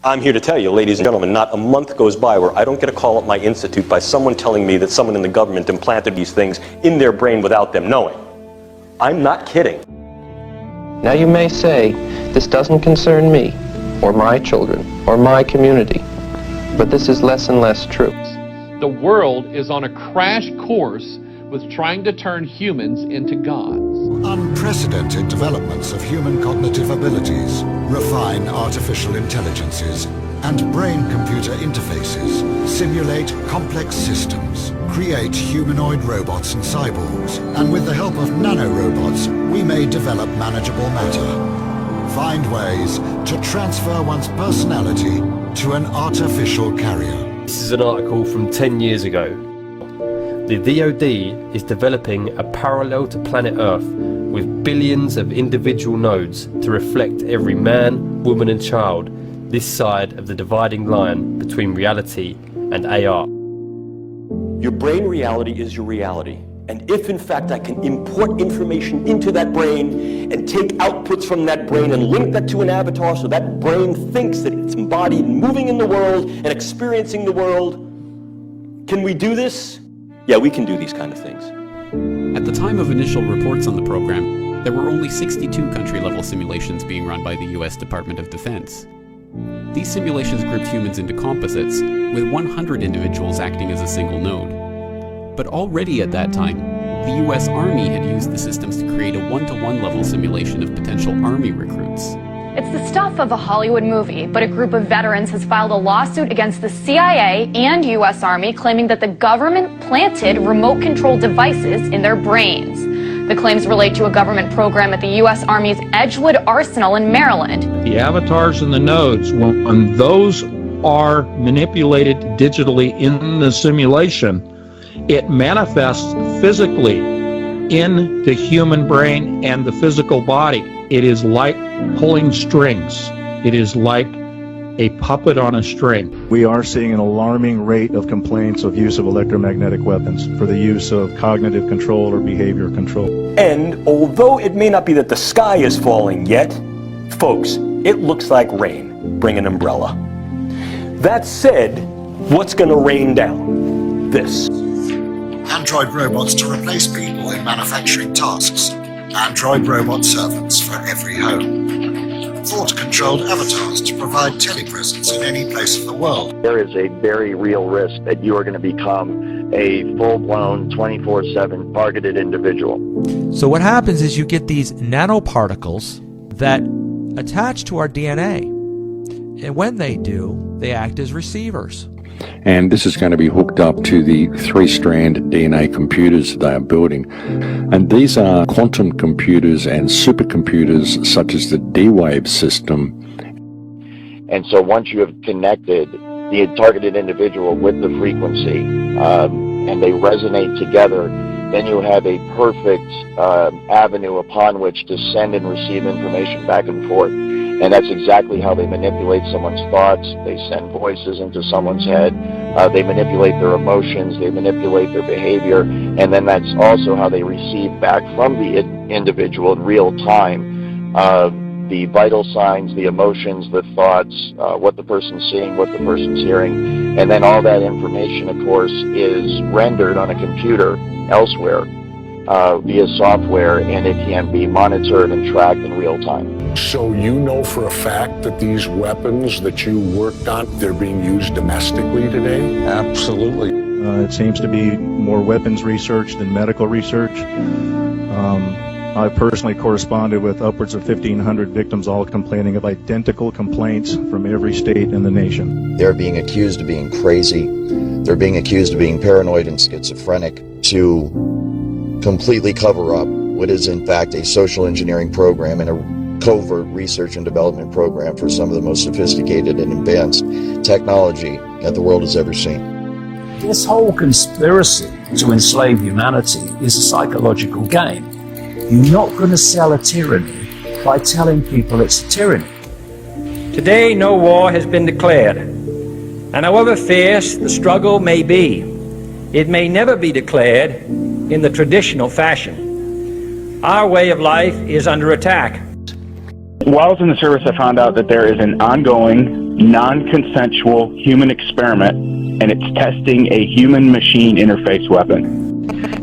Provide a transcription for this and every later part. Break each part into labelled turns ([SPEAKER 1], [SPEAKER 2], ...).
[SPEAKER 1] I'm here to tell you, ladies and gentlemen, not a month goes by where I don't get a call at my institute by someone telling me that someone in the government implanted these things in their brain without them knowing. I'm not kidding.
[SPEAKER 2] Now you may say, this doesn't concern me, or my children, or my community, but this is less and less true.
[SPEAKER 3] The world is on a crash course with trying to turn humans into gods.
[SPEAKER 4] Unprecedented developments of human cognitive abilities, refine artificial intelligences, and brain-computer interfaces, simulate complex systems, create humanoid robots and cyborgs, and with the help of nanorobots, we may develop manageable matter. Find ways to transfer one's personality to an artificial carrier.
[SPEAKER 5] This is an article from 10 years ago. The DoD is developing a parallel to planet Earth with billions of individual nodes to reflect every man, woman and child this side of the dividing line between reality and AR.
[SPEAKER 1] Your brain reality is your reality. And if in fact I can import information into that brain and take outputs from that brain and link that to an avatar so that brain thinks that it's embodied and moving in the world and experiencing the world, can we do this? Yeah, we can do these kind of things.
[SPEAKER 6] At the time of initial reports on the program, there were only 62 country-level simulations being run by the US Department of Defense. These simulations grouped humans into composites, with 100 individuals acting as a single node. But already at that time, the US Army had used the systems to create a one-to-one level simulation of potential Army recruits.
[SPEAKER 7] It's the stuff of a Hollywood movie, but a group of veterans has filed a lawsuit against the CIA and U.S. Army claiming that the government planted remote-controlled devices in their brains. The claims relate to a government program at the U.S. Army's Edgewood Arsenal in Maryland.
[SPEAKER 8] The avatars and the nodes, when those are manipulated digitally in the simulation, it manifests physically in the human brain and the physical body. It is like pulling strings. It is like a puppet on a string.
[SPEAKER 9] We are seeing an alarming rate of complaints of use of electromagnetic weapons for the use of cognitive control or behavior control.
[SPEAKER 1] And although it may not be that the sky is falling yet, folks, it looks like rain. Bring an umbrella. That said, what's going to rain down? This.
[SPEAKER 4] Android robots to replace people in manufacturing tasks. Android robot servants for every home. Thought-controlled avatars to provide telepresence in any place of the world.
[SPEAKER 10] There is a very real risk that you are going to become a full-blown 24/7 targeted individual.
[SPEAKER 11] So what happens is you get these nanoparticles that attach to our DNA. And when they do, they act as receivers.
[SPEAKER 12] And this is going to be hooked up to the 3-strand DNA computers they are building. And these are quantum computers and supercomputers such as the D-Wave system.
[SPEAKER 10] And so once you have connected the targeted individual with the frequency and they resonate together, then you have a perfect avenue upon which to send and receive information back and forth. And that's exactly how they manipulate someone's thoughts. They send voices into someone's head. They manipulate their emotions. They manipulate their behavior. And then that's also how they receive back from the individual in real time the vital signs, the emotions, the thoughts, what the person's seeing, what the person's hearing. And then all that information, of course, is rendered on a computer elsewhere via software, and it can be monitored and tracked in real time.
[SPEAKER 13] So you know for a fact that these weapons that you worked on, they're being used domestically today?
[SPEAKER 9] Absolutely. It seems to be more weapons research than medical research. I personally corresponded with upwards of 1,500 victims, all complaining of identical complaints from every state in the nation.
[SPEAKER 14] They're being accused of being crazy. They're being accused of being paranoid and schizophrenic to completely cover up what is in fact a social engineering program and a covert research and development program for some of the most sophisticated and advanced technology that the world has ever seen.
[SPEAKER 15] This whole conspiracy to enslave humanity is a psychological game. You're not going to sell a tyranny by telling people it's a tyranny.
[SPEAKER 16] Today, no war has been declared, and however fierce the struggle may be, it may never be declared in the traditional fashion. Our way of life is under attack.
[SPEAKER 17] While I was in the service, I found out that there is an ongoing non-consensual human experiment, and it's testing a human-machine interface weapon.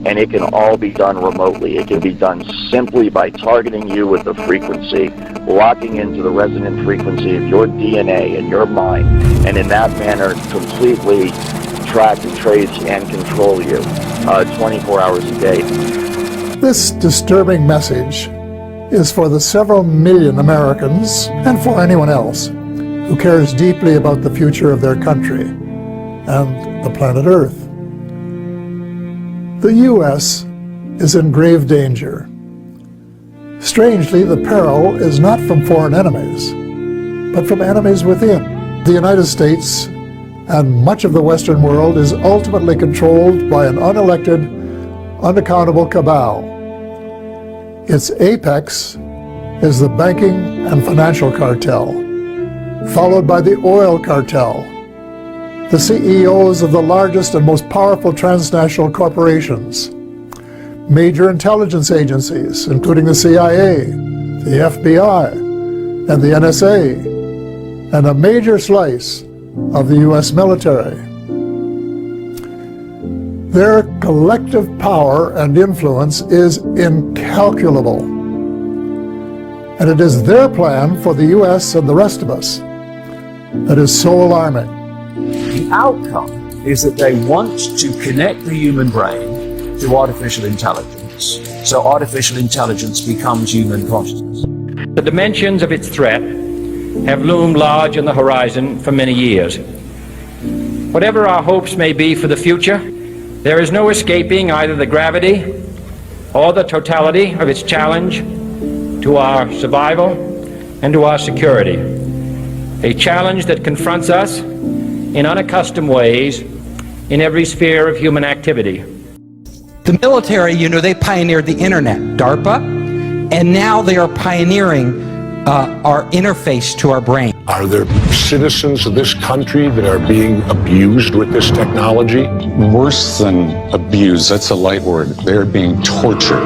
[SPEAKER 10] And it can all be done remotely. It can be done simply by targeting you with a frequency, locking into the resonant frequency of your DNA and your mind, and in that manner completely track and trace and control you 24 hours a day.
[SPEAKER 18] This disturbing message is for the several million Americans and for anyone else who cares deeply about the future of their country and the planet Earth. The U.S. is in grave danger. Strangely, the peril is not from foreign enemies, but from enemies within. The United States and much of the Western world is ultimately controlled by an unelected, unaccountable cabal. Its apex is the banking and financial cartel, followed by the oil cartel, the CEOs of the largest and most powerful transnational corporations, major intelligence agencies, including the CIA, the FBI, and the NSA, and a major slice of the U.S. military. Their collective power and influence is incalculable, and it is their plan for the U.S. and the rest of us that is so alarming.
[SPEAKER 15] The outcome is that they want to connect the human brain to artificial intelligence, so artificial intelligence becomes human consciousness.
[SPEAKER 16] The dimensions of its threat have loomed large on the horizon for many years. Whatever our hopes may be for the future, there is no escaping either the gravity or the totality of its challenge to our survival and to our security. A challenge that confronts us in unaccustomed ways in every sphere of human activity.
[SPEAKER 19] The military, they pioneered the internet, DARPA, and now they are pioneering our interface to our brain.
[SPEAKER 13] Are there citizens of this country that are being abused with this technology?
[SPEAKER 20] Worse than abused, that's a light word. They're being tortured.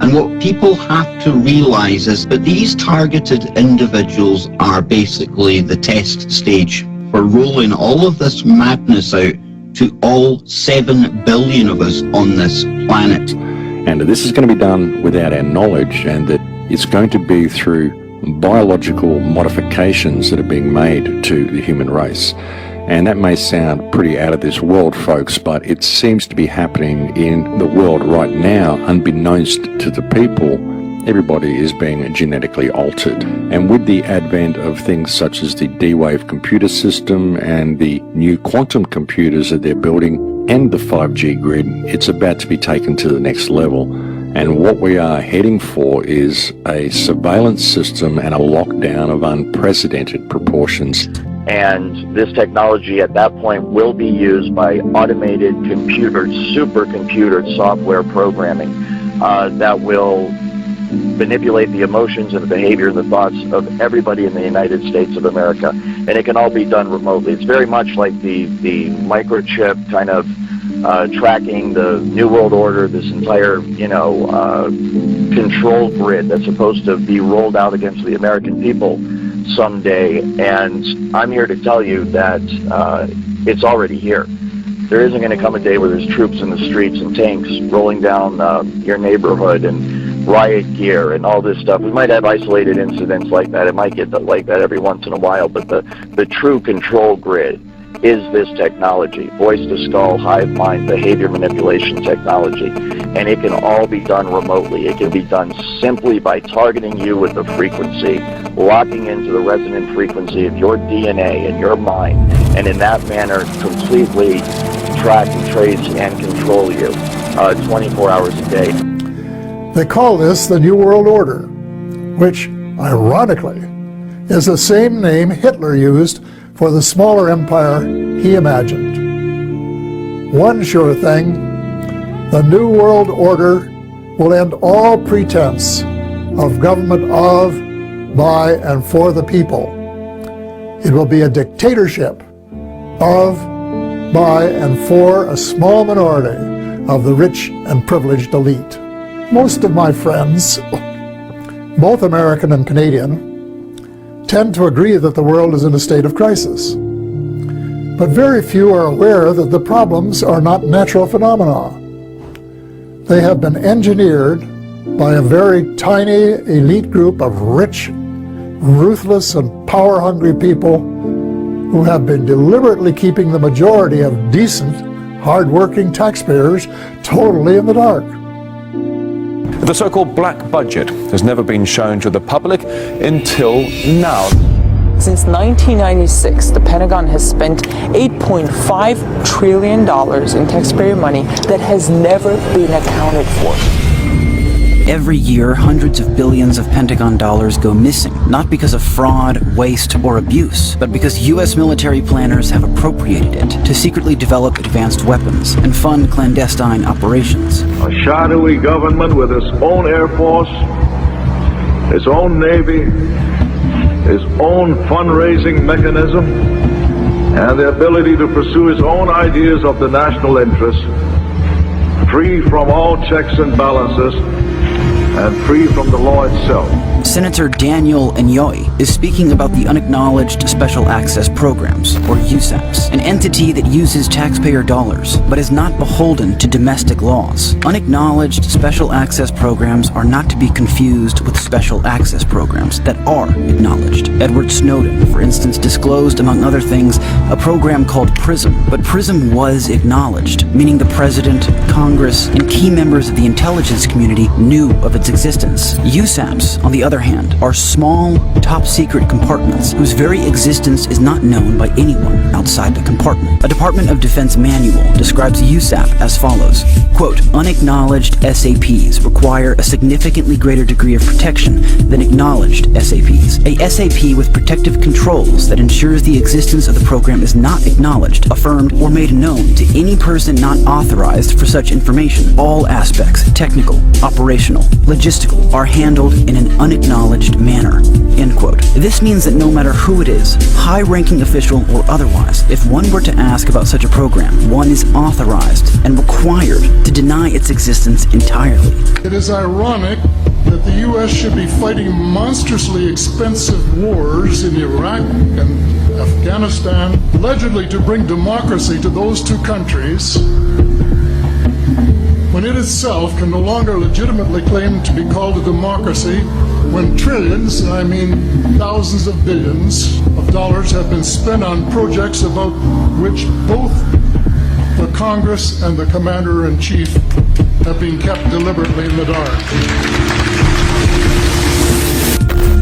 [SPEAKER 21] And what people have to realize is that these targeted individuals are basically the test stage for rolling all of this madness out to all 7 billion of us on this planet.
[SPEAKER 12] And this is going to be done without our knowledge, and that it's going to be through biological modifications that are being made to the human race. And that may sound pretty out of this world, folks, but it seems to be happening in the world right now, unbeknownst to the people. Everybody is being genetically altered. And with the advent of things such as the D-Wave computer system and the new quantum computers that they're building and the 5G grid, it's about to be taken to the next level. And what we are heading for is a surveillance system and a lockdown of unprecedented proportions.
[SPEAKER 10] And this technology at that point will be used by automated computer, supercomputer software programming that will manipulate the emotions and the behavior and the thoughts of everybody in the United States of America. And it can all be done remotely. It's very much like the microchip kind of tracking the New World Order, this entire, control grid that's supposed to be rolled out against the American people someday. And I'm here to tell you that it's already here. There isn't going to come a day where there's troops in the streets and tanks rolling down your neighborhood and riot gear and all this stuff. We might have isolated incidents like that. It might get like that every once in a while, but the true control grid is this technology, voice-to-skull, hive mind, behavior manipulation technology. And it can all be done remotely. It can be done simply by targeting you with a frequency, locking into the resonant frequency of your DNA and your mind, and in that manner completely track and trace and control you 24 hours a day.
[SPEAKER 18] They call this the New World Order, which, ironically, is the same name Hitler used for the smaller empire he imagined. One sure thing, the New World Order will end all pretense of government of, by, and for the people. It will be a dictatorship of, by, and for a small minority of the rich and privileged elite. Most of my friends, both American and Canadian, tend to agree that the world is in a state of crisis. But very few are aware that the problems are not natural phenomena. They have been engineered by a very tiny elite group of rich, ruthless, and power-hungry people who have been deliberately keeping the majority of decent, hard-working taxpayers totally in the dark.
[SPEAKER 2] The so-called black budget has never been shown to the public until now.
[SPEAKER 22] Since 1996, the Pentagon has spent $8.5 trillion in taxpayer money that has never been accounted for.
[SPEAKER 23] Every year, hundreds of billions of Pentagon dollars go missing, not because of fraud, waste, or abuse, but because U.S. military planners have appropriated it to secretly develop advanced weapons and fund clandestine operations.
[SPEAKER 24] A shadowy government with its own Air Force, its own Navy, its own fundraising mechanism, and the ability to pursue its own ideas of the national interest, free from all checks and balances, and free from the law itself.
[SPEAKER 23] Senator Daniel Inouye is speaking about the Unacknowledged Special Access Programs, or USAPs, an entity that uses taxpayer dollars, but is not beholden to domestic laws. Unacknowledged Special Access Programs are not to be confused with special access programs that are acknowledged. Edward Snowden, for instance, disclosed, among other things, a program called PRISM, but PRISM was acknowledged, meaning the President, Congress, and key members of the intelligence community knew of its existence. USAPs, on the other hand, are small, top-secret compartments whose very existence is not known by anyone outside the compartment. A Department of Defense manual describes USAP as follows, quote, unacknowledged SAPs require a significantly greater degree of protection than acknowledged SAPs. A SAP with protective controls that ensures the existence of the program is not acknowledged, affirmed, or made known to any person not authorized for such information. All aspects, technical, operational, logistical, are handled in an unacknowledged manner, end quote. This means that no matter who it is, high-ranking official or otherwise, if one were to ask about such a program, one is authorized and required to deny its existence entirely.
[SPEAKER 25] It is ironic that the U.S. should be fighting monstrously expensive wars in Iraq and Afghanistan, allegedly to bring democracy to those two countries, when it itself can no longer legitimately claim to be called a democracy, when trillions, I mean thousands of billions of dollars have been spent on projects about which both the Congress and the Commander-in-Chief have been kept deliberately in the dark.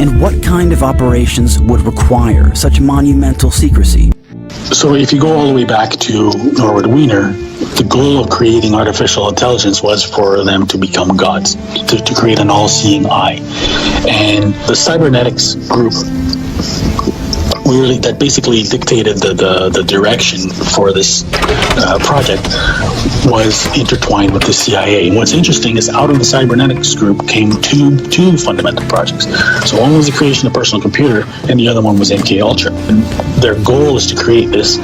[SPEAKER 23] And what kind of operations would require such monumental secrecy?
[SPEAKER 26] So if you go all the way back to Norwood Wiener, the goal of creating artificial intelligence was for them to become gods, to create an all-seeing eye. And the cybernetics group really that basically dictated the direction for this project was intertwined with the CIA. And what's interesting is out of the cybernetics group came two fundamental projects. So one was the creation of a personal computer, and the other one was MKUltra. And their goal is to create this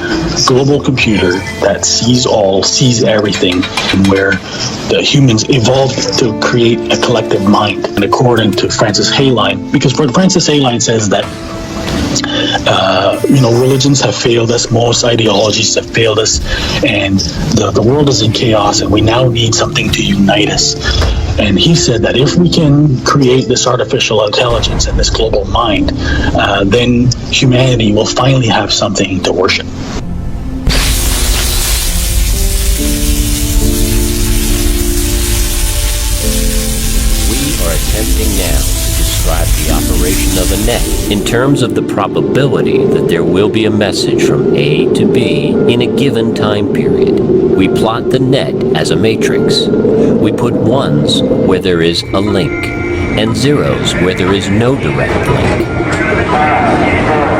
[SPEAKER 26] global computer that sees all, sees everything, and where the humans evolved to create a collective mind. And according to Francis Hayline, because Francis Hayline says that religions have failed us, most ideologies have failed us, and the world is in chaos, and we now need something to unite us. And he said that if we can create this artificial intelligence and this global mind, then humanity will finally have something to worship.
[SPEAKER 27] We are attempting now to describe the operation of a net in terms of the probability that there will be a message from A to B in a given time period. We plot the net as a matrix. We put ones where there is a link and zeros where there is no direct link.
[SPEAKER 24] 5, 4,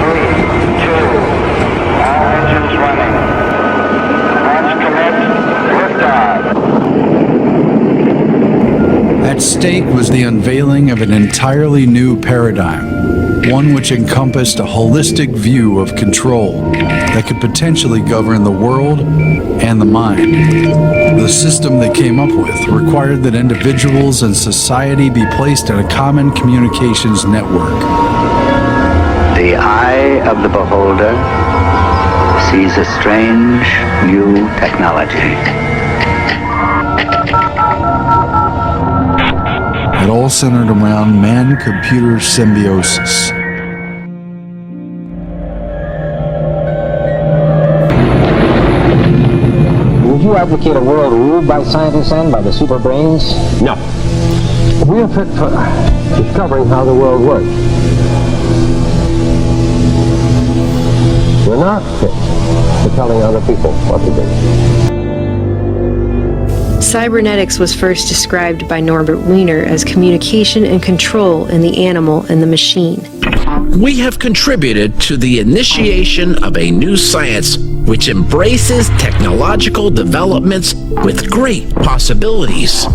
[SPEAKER 24] 3, 2, all engines running. Launch commit, liftoff.
[SPEAKER 28] At stake was the unveiling of an entirely new paradigm, one which encompassed a holistic view of control that could potentially govern the world and the mind. The system they came up with required that individuals and society be placed in a common communications network.
[SPEAKER 1] The eye of the beholder sees a strange new technology.
[SPEAKER 28] It all centered around man-computer symbiosis.
[SPEAKER 3] Would you advocate a world ruled by scientists and by the super brains? No. We are fit for discovering how the world works. We're not fit for telling other people what to do.
[SPEAKER 4] Cybernetics was first described by Norbert Wiener as communication and control in the animal and the machine.
[SPEAKER 5] We have contributed to the initiation of a new science which embraces technological developments with great possibilities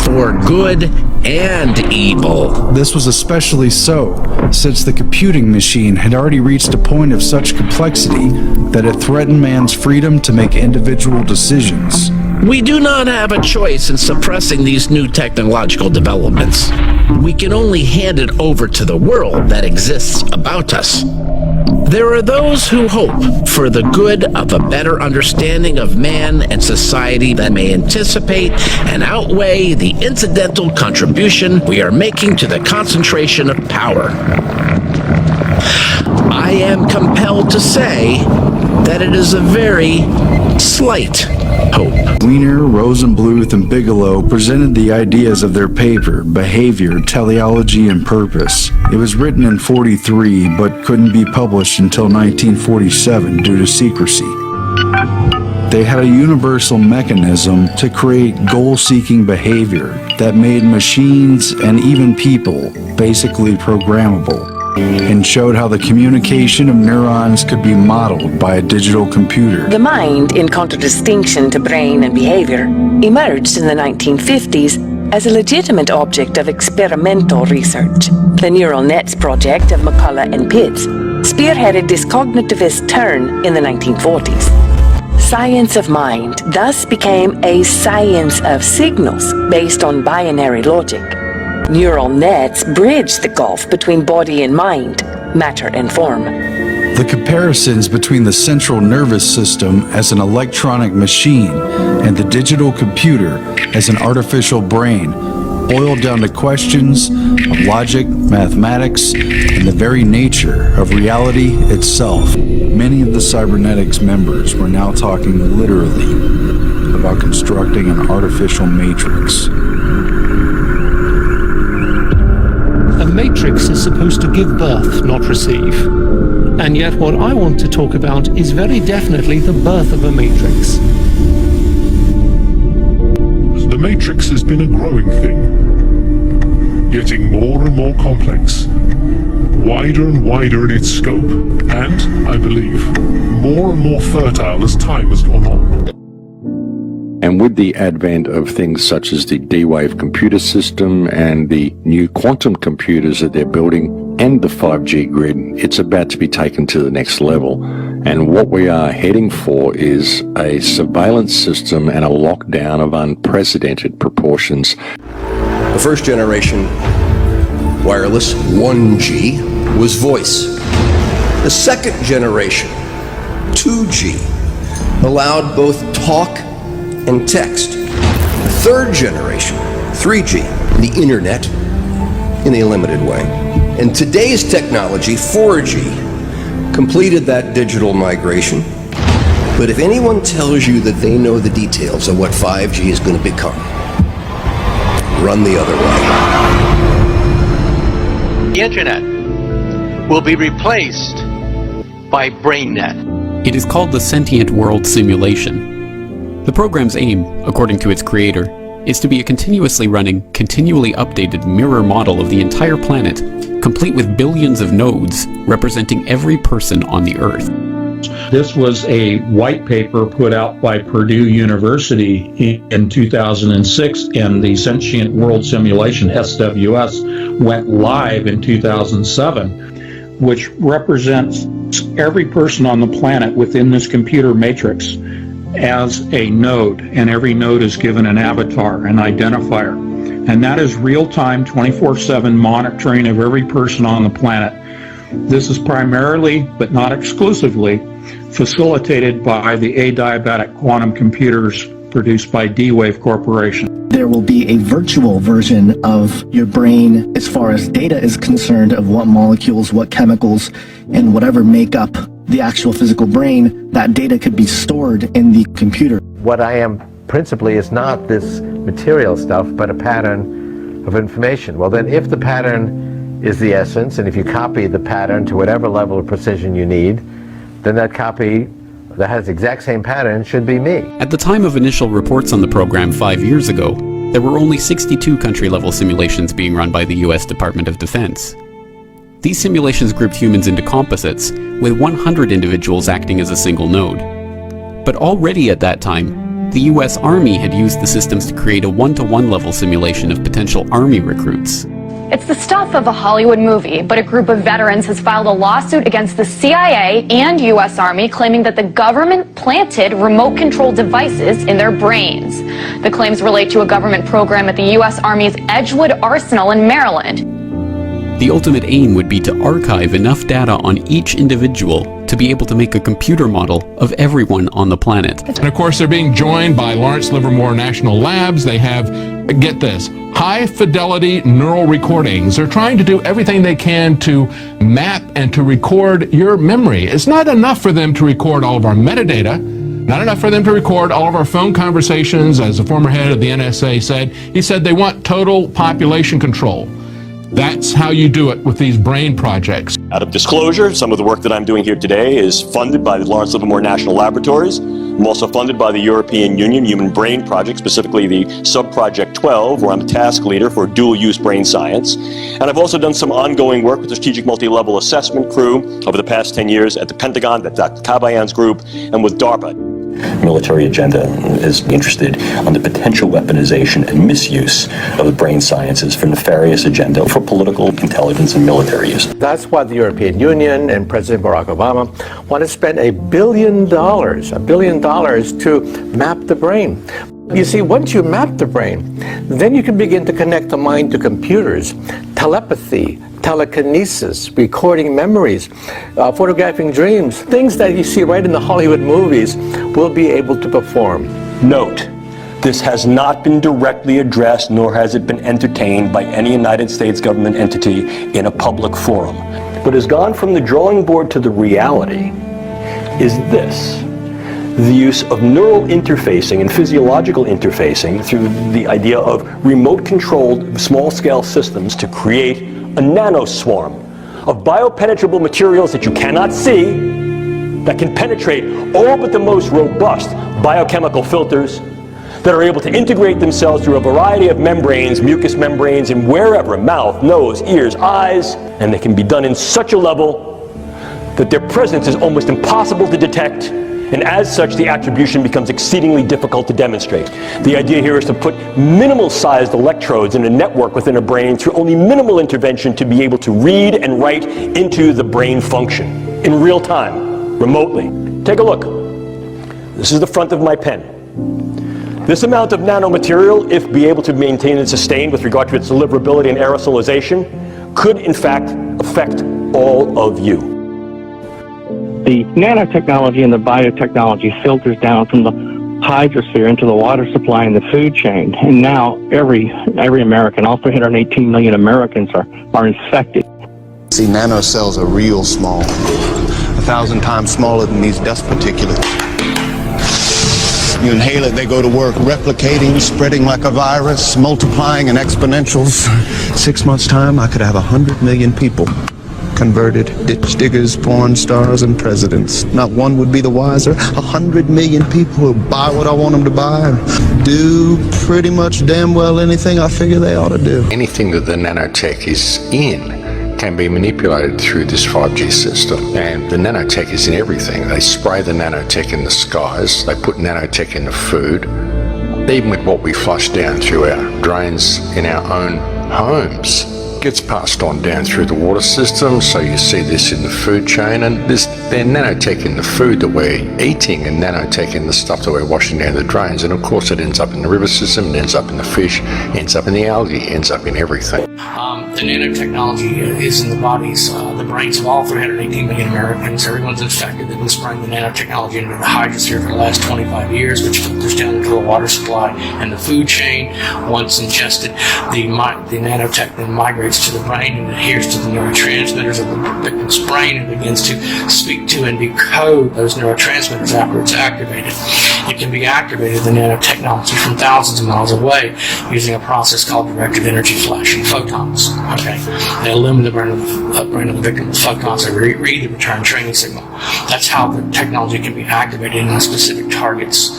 [SPEAKER 5] for good and evil.
[SPEAKER 28] This was especially so, since the computing machine had already reached a point of such complexity that it threatened man's freedom to make individual decisions.
[SPEAKER 5] We do not have a choice in suppressing these new technological developments. We can only hand it over to the world that exists about us. There are those who hope for the good of a better understanding of man and society that may anticipate and outweigh the incidental contribution we are making to the concentration of power. I am compelled to say that it is a very slight hope.
[SPEAKER 28] Wiener, Rosenbluth, and Bigelow presented the ideas of their paper, Behavior, Teleology, and Purpose. It was written in 1943, but couldn't be published until 1947 due to secrecy. They had a universal mechanism to create goal-seeking behavior that made machines and even people basically programmable, and showed how the communication of neurons could be modeled by a digital computer.
[SPEAKER 22] The mind, in contradistinction to brain and behavior, emerged in the 1950s as a legitimate object of experimental research. The neural nets project of McCullough and Pitts spearheaded this cognitivist turn in the 1940s. Science of mind thus became a science of signals based on binary logic. Neural nets bridge the gulf between body and mind, matter and form.
[SPEAKER 28] The comparisons between the central nervous system as an electronic machine and the digital computer as an artificial brain boiled down to questions of logic, mathematics, and the very nature of reality itself. Many of the cybernetics members were now talking literally about constructing an artificial matrix.
[SPEAKER 6] A matrix is supposed to give birth, not receive. And yet what I want to talk about is very definitely the birth of a matrix.
[SPEAKER 7] The matrix has been a growing thing, getting more and more complex, wider and wider in its scope, and, I believe, more and more fertile as time has gone on.
[SPEAKER 12] And with the advent of things such as the D-Wave computer system and the new quantum computers that they're building and the 5G grid, it's about to be taken to the next level. And what we are heading for is a surveillance system and a lockdown of unprecedented proportions.
[SPEAKER 8] The first generation wireless 1G was voice. The second generation 2G allowed both talk and text. The third generation 3G, the internet, in a limited way. And today's technology, 4G, completed that digital migration. But if anyone tells you that they know the details of what 5G is going to become, run the other way.
[SPEAKER 11] The internet will be replaced by BrainNet.
[SPEAKER 29] It is called the Sentient World Simulation. The program's aim, according to its creator, is to be a continuously running, continually updated mirror model of the entire planet, complete with billions of nodes representing every person on the Earth.
[SPEAKER 30] This was a white paper put out by Purdue University in 2006, and the Sentient World Simulation, SWS, went live in 2007, which represents every person on the planet within this computer matrix as a node, and every node is given an avatar, an identifier. And that is real-time, 24/7 monitoring of every person on the planet This is primarily, but not exclusively, facilitated by the adiabatic quantum computers produced by D-Wave Corporation.
[SPEAKER 9] There will be a virtual version of your brain as far as data is concerned of what molecules, what chemicals, and whatever make up the actual physical brain. That data could be stored in the computer.
[SPEAKER 10] What I am principally is not this material stuff, but a pattern of information. Well then, if the pattern is the essence, and if you copy the pattern to whatever level of precision you need, then that copy that has the exact same pattern should be me.
[SPEAKER 29] At the time of initial reports on the program 5 years ago, there were only 62 country-level simulations being run by the US Department of Defense. These simulations grouped humans into composites, with 100 individuals acting as a single node. But already at that time, the US Army had used the systems to create a one-to-one level simulation of potential Army recruits.
[SPEAKER 13] It's the stuff of a Hollywood movie, but a group of veterans has filed a lawsuit against the CIA and U.S. Army claiming that the government planted remote control devices in their brains. The claims relate to a government program at the U.S. Army's Edgewood Arsenal in Maryland.
[SPEAKER 29] The ultimate aim would be to archive enough data on each individual to be able to make a computer model of everyone on the planet.
[SPEAKER 14] And of course, they're being joined by Lawrence Livermore National Labs. They have, get this, high-fidelity neural recordings. They're trying to do everything they can to map and to record your memory. It's not enough for them to record all of our metadata, not enough for them to record all of our phone conversations. As the former head of the NSA said, he said they want total population control. That's how you do it with these brain projects.
[SPEAKER 15] Out of disclosure, some of the work that I'm doing here today is funded by the Lawrence Livermore National Laboratories. I'm also funded by the European Union Human Brain Project, specifically the Sub-Project 12, where I'm a task leader for dual-use brain science. And I've also done some ongoing work with the Strategic Multi-Level Assessment Crew over the past 10 years at the Pentagon, that's Dr. Kabayan's group, and with DARPA.
[SPEAKER 16] Military agenda is interested on the potential weaponization and misuse of the brain sciences for nefarious agenda for political, intelligence, and military use.
[SPEAKER 10] That's why the European Union and President Barack Obama want to spend $1 billion to map the brain. You see, once you map the brain, then you can begin to connect the mind to computers, telepathy, telekinesis, recording memories, photographing dreams, things that you see right in the Hollywood movies will be able to perform.
[SPEAKER 15] Note, this has not been directly addressed, nor has it been entertained by any United States government entity in a public forum. What has gone from the drawing board to the reality is this. The use of neural interfacing and physiological interfacing through the idea of remote-controlled small-scale systems to create a nanoswarm of biopenetrable materials that you cannot see, that can penetrate all but the most robust biochemical filters, that are able to integrate themselves through a variety of membranes, mucous membranes, and wherever, mouth, nose, ears, eyes, and they can be done in such a level that their presence is almost impossible to detect, and as such the attribution becomes exceedingly difficult to demonstrate. The idea here is to put minimal-sized electrodes in a network within a brain through only minimal intervention to be able to read and write into the brain function in real time, remotely. Take a look. This is the front of my pen. This amount of nanomaterial, if be able to maintain and sustain with regard to its deliverability and aerosolization, could in fact affect all of you.
[SPEAKER 17] The nanotechnology and the biotechnology filters down from the hydrosphere into the water supply and the food chain. And now every American, all 318 million Americans are infected.
[SPEAKER 19] See, nanocells are real small, 1,000 times smaller than these dust particulates. You inhale it, they go to work replicating, spreading like a virus, multiplying in exponentials. 6 months' time, I could have 100 million people converted, ditch diggers, porn stars, and presidents. Not one would be the wiser. 100 million people who buy what I want them to buy and do pretty much damn well anything I figure they ought to do.
[SPEAKER 20] Anything that the nanotech is in can be manipulated through this 5G system, and the nanotech is in everything. They spray the nanotech in the skies, they put nanotech in the food, even with what we flush down through our drains in our own homes. Gets passed on down through the water system, so you see this in the food chain, and there's nanotech in the food that we're eating and nanotech in the stuff that we're washing down the drains, and of course it ends up in the river system, it ends up in the fish, ends up in the algae, ends up in everything.
[SPEAKER 21] The nanotechnology is in the bodies, the
[SPEAKER 1] brains of all 318 million Americans. Everyone's infected. They've been spraying the nanotechnology into the hydrosphere for the last 25 years, which filters down into the water supply and the food chain. Once ingested, the nanotech then migrates to the brain and adheres to the neurotransmitters of the victim's brain and begins to speak to and decode those neurotransmitters after it's activated. It can be activated, the nanotechnology, from thousands of miles away using a process called directed energy flashing photons. Okay, they illumine the brain of the victim with photons that read the return training signal. That's how the technology can be activated in a specific target's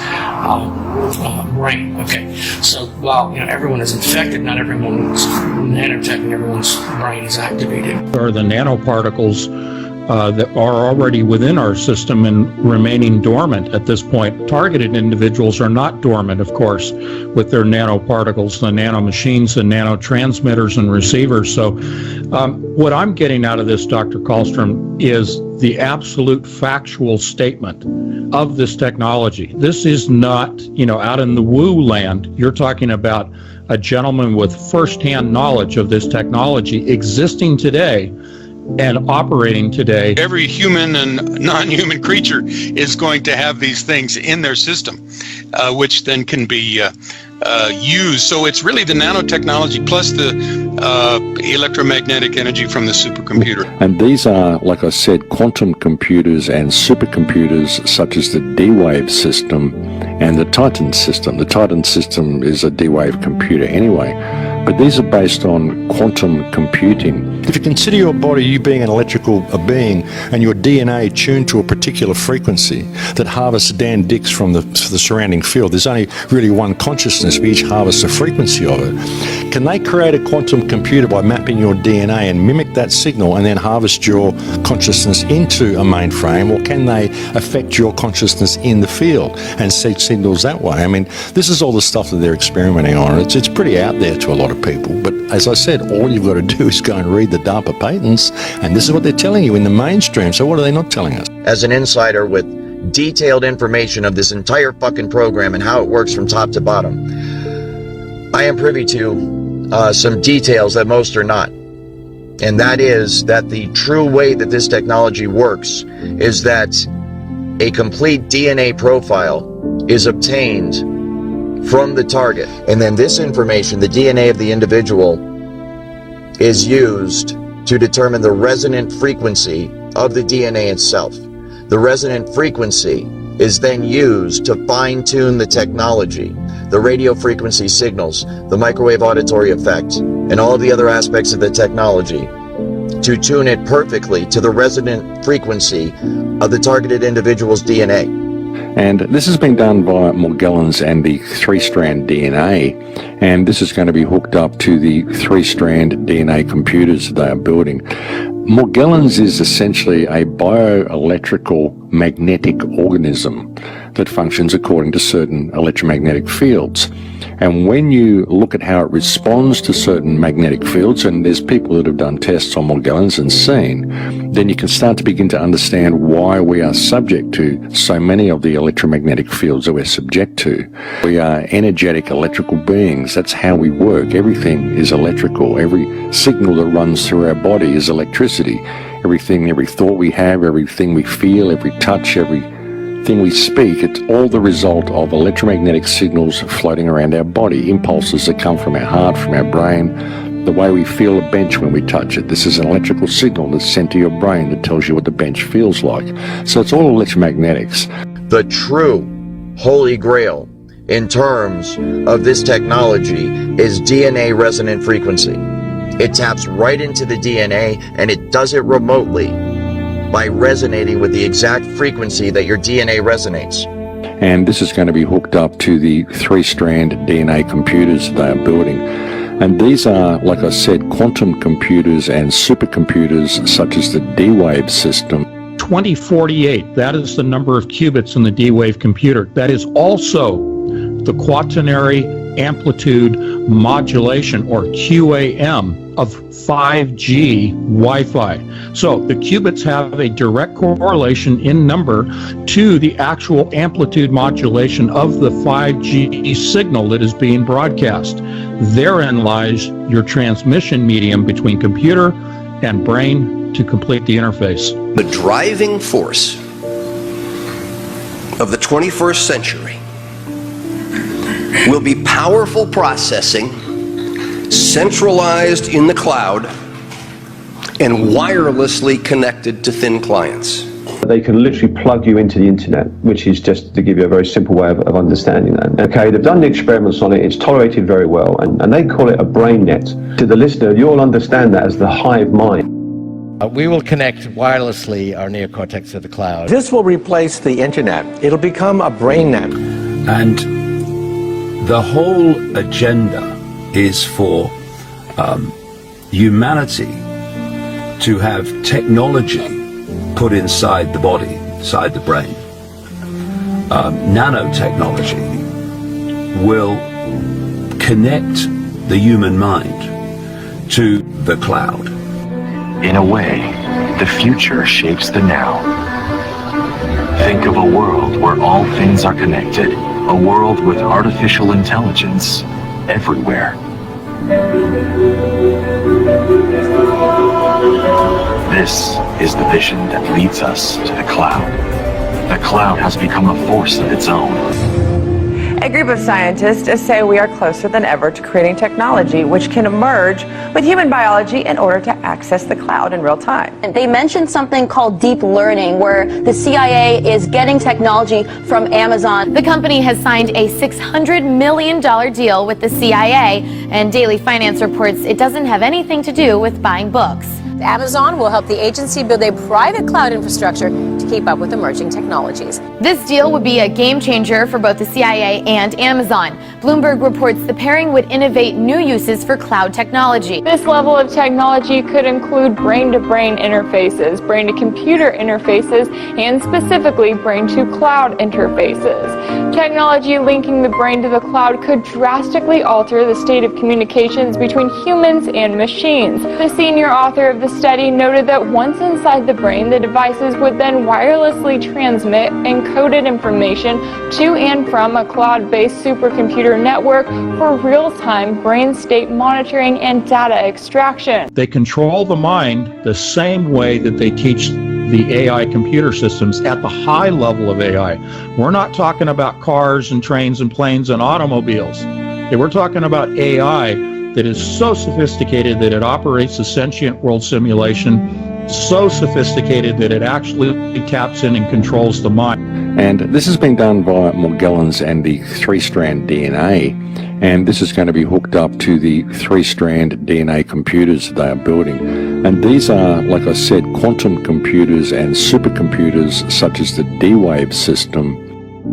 [SPEAKER 1] brain. Okay, so while everyone is infected, not everyone's nanotech and everyone's brain is activated.
[SPEAKER 30] Are the nanoparticles that are already within our system and remaining dormant at this point. Targeted individuals are not dormant, of course, with their nanoparticles, the nanomachines, the nanotransmitters and receivers. So what I'm getting out of this, Dr. Kallstrom, is the absolute factual statement of this technology. This is not, out in the woo land. You're talking about a gentleman with firsthand knowledge of this technology existing today and operating today.
[SPEAKER 2] Every human and non-human creature is going to have these things in their system, which then can be used. So it's really the nanotechnology plus the electromagnetic energy from the supercomputer.
[SPEAKER 12] And these are, like I said, quantum computers and supercomputers such as the D-Wave system and the Titan system. The Titan system is a D-Wave computer anyway, but these are based on quantum computing.
[SPEAKER 3] If you consider your body, you being an electrical being, and your DNA tuned to a particular frequency that harvests Dan Dicks from the surrounding field, there's only really one consciousness, we each harvest a frequency of it. Can they create a quantum computer by mapping your DNA and mimic that signal and then harvest your consciousness into a mainframe, or can they affect your consciousness in the field and see signals that way? I mean, this is all the stuff that they're experimenting on. It's pretty out there to a lot of people, but as I said, all you've got to do is go and read the DARPA patents, and this is what they're telling you in the mainstream. So what are they not telling us?
[SPEAKER 18] As an insider with detailed information of this entire fucking program and how it works from top to bottom, I am privy to some details that most are not. And that is that the true way that this technology works is that a complete DNA profile is obtained from the target, and then this information, the DNA of the individual, is used to determine the resonant frequency of the DNA itself. The resonant frequency is then used to fine-tune the technology, the radio frequency signals, the microwave auditory effect, and all of the other aspects of the technology to tune it perfectly to the resonant frequency of the targeted individual's DNA.
[SPEAKER 12] And this has been done by Morgellons and the 3-strand DNA, and this is going to be hooked up to the 3-strand DNA computers they are building. Morgellons is essentially a bioelectrical magnetic organism that functions according to certain electromagnetic fields. And when you look at how it responds to certain magnetic fields, and there's people that have done tests on Morgellons and seen, then you can start to begin to understand why we are subject to so many of the electromagnetic fields that we're subject to. We are energetic electrical beings. That's how we work. Everything is electrical. Every signal that runs through our body is electricity. Everything, every thought we have, everything we feel, every touch, everything we speak, it's all the result of electromagnetic signals floating around our body, impulses that come from our heart, from our brain, the way we feel a bench when we touch it. This is an electrical signal that's sent to your brain that tells you what the bench feels like. So it's all electromagnetics.
[SPEAKER 18] The true holy grail in terms of this technology is DNA resonant frequency. It taps right into the DNA, and it does it remotely by resonating with the exact frequency that your DNA resonates.
[SPEAKER 12] And this is going to be hooked up to the 3-strand DNA computers they are building. And these are, like I said, quantum computers and supercomputers such as the D-Wave system.
[SPEAKER 30] 2048, that is the number of qubits in the D-Wave computer. That is also the quaternary amplitude modulation, or QAM, of 5G Wi-Fi. So the qubits have a direct correlation in number to the actual amplitude modulation of the 5G signal that is being broadcast. Therein lies your transmission medium between computer and brain to complete the interface.
[SPEAKER 8] The driving force of the 21st century will be powerful processing centralized in the cloud and wirelessly connected to thin clients.
[SPEAKER 4] They can literally plug you into the internet, which is, just to give you a very simple way of understanding that. Okay, they've done the experiments on it, it's tolerated very well, and they call it a brain net. To the listener, you'll understand that as the hive mind.
[SPEAKER 5] We will connect wirelessly our neocortex to the cloud.
[SPEAKER 10] This will replace the internet. It'll become a brain net.
[SPEAKER 21] And the whole agenda is for humanity to have technology put inside the body, inside the brain. Nanotechnology will connect the human mind to the cloud.
[SPEAKER 22] In a way, the future shapes the now. Think of a world where all things are connected, a world with artificial intelligence everywhere. This is the vision that leads us to the cloud. The cloud has become a force of its own.
[SPEAKER 23] A group of scientists say we are closer than ever to creating technology which can merge with human biology in order to access the cloud in real time.
[SPEAKER 24] And they mentioned something called deep learning, where the CIA is getting technology from Amazon.
[SPEAKER 13] The company has signed a $600 million deal with the CIA, and Daily Finance reports it doesn't have anything to do with buying books.
[SPEAKER 25] Amazon will help the agency build a private cloud infrastructure to keep up with emerging technologies.
[SPEAKER 13] This deal would be a game changer for both the CIA and Amazon. Bloomberg reports the pairing would innovate new uses for cloud technology.
[SPEAKER 26] This level of technology could include brain-to-brain interfaces, brain-to-computer interfaces, and specifically brain-to-cloud interfaces. Technology linking the brain to the cloud could drastically alter the state of communications between humans and machines. The senior author of the study noted that once inside the brain, the devices would then wirelessly transmit encoded information to and from a cloud-based supercomputer network for real-time brain state monitoring and data extraction.
[SPEAKER 30] They control the mind the same way that they teach the AI computer systems at the high level of AI. We're not talking about cars and trains and planes and automobiles. We're talking about AI that is so sophisticated that it operates a sentient world simulation, so sophisticated that it actually taps in and controls the mind.
[SPEAKER 12] And this has been done via Morgellons and the 3-strand DNA, and this is going to be hooked up to the 3-strand DNA computers they are building. And these are, like I said, quantum computers and supercomputers such as the D-Wave system.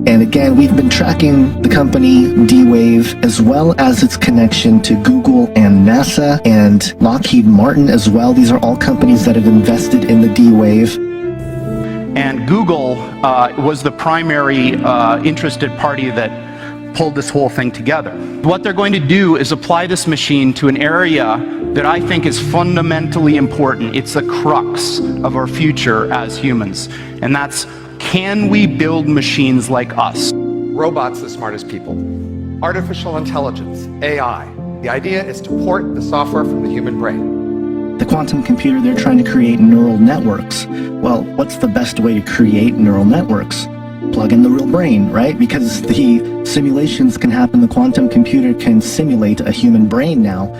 [SPEAKER 9] And again, we've been tracking the company D-Wave as well as its connection to Google and NASA and Lockheed Martin as well. These are all companies that have invested in the D-Wave.
[SPEAKER 27] And Google was the primary interested party that pulled this whole thing together. What they're going to do is apply this machine to an area that I think is fundamentally important. It's the crux of our future as humans, and that's, can we build machines like us?
[SPEAKER 28] Robots the smartest people. Artificial intelligence, AI. The idea is to port the software from the human brain.
[SPEAKER 9] The quantum computer, they're trying to create neural networks. Well, what's the best way to create neural networks? Plug in the real brain, right? Because the simulations can happen, the quantum computer can simulate a human brain now.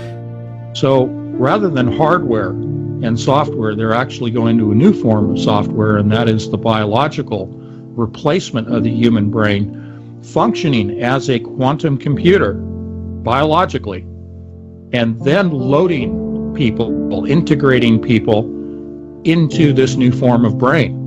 [SPEAKER 30] So rather than hardware and software, they're actually going to a new form of software, and that is the biological replacement of the human brain, functioning as a quantum computer biologically, and then loading people, integrating people into this new form of brain.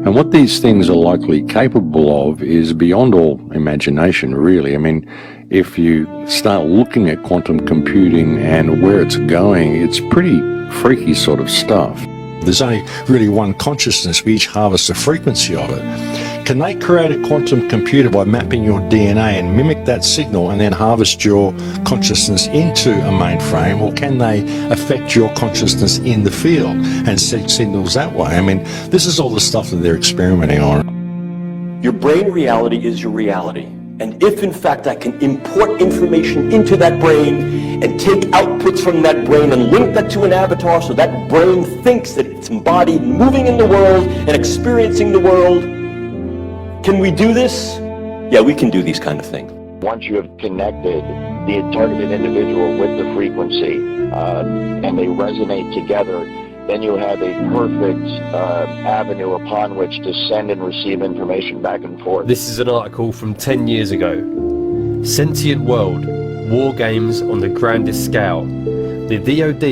[SPEAKER 12] And what these things are likely capable of is beyond all imagination, really. I mean, if you start looking at quantum computing and where it's going, it's pretty freaky sort of stuff.
[SPEAKER 3] There's only really one consciousness. We each harvest the frequency of it. Can they create a quantum computer by mapping your DNA and mimic that signal and then harvest your consciousness into a mainframe, or can they affect your consciousness in the field and send signals that way? I mean, this is all the stuff that they're experimenting on.
[SPEAKER 15] Your brain reality is your reality, And if in fact I can import information into that brain and take outputs from that brain and link that to an avatar so that brain thinks that it's embodied, moving in the world and experiencing the world, can we do this? Yeah, we can do these kind of things.
[SPEAKER 1] Once you have connected the targeted individual with the frequency and they resonate together, then you have a perfect avenue upon which to send and receive information back and forth.
[SPEAKER 6] This is an article from 10 years ago. Sentient World, War Games on the Grandest Scale. The DoD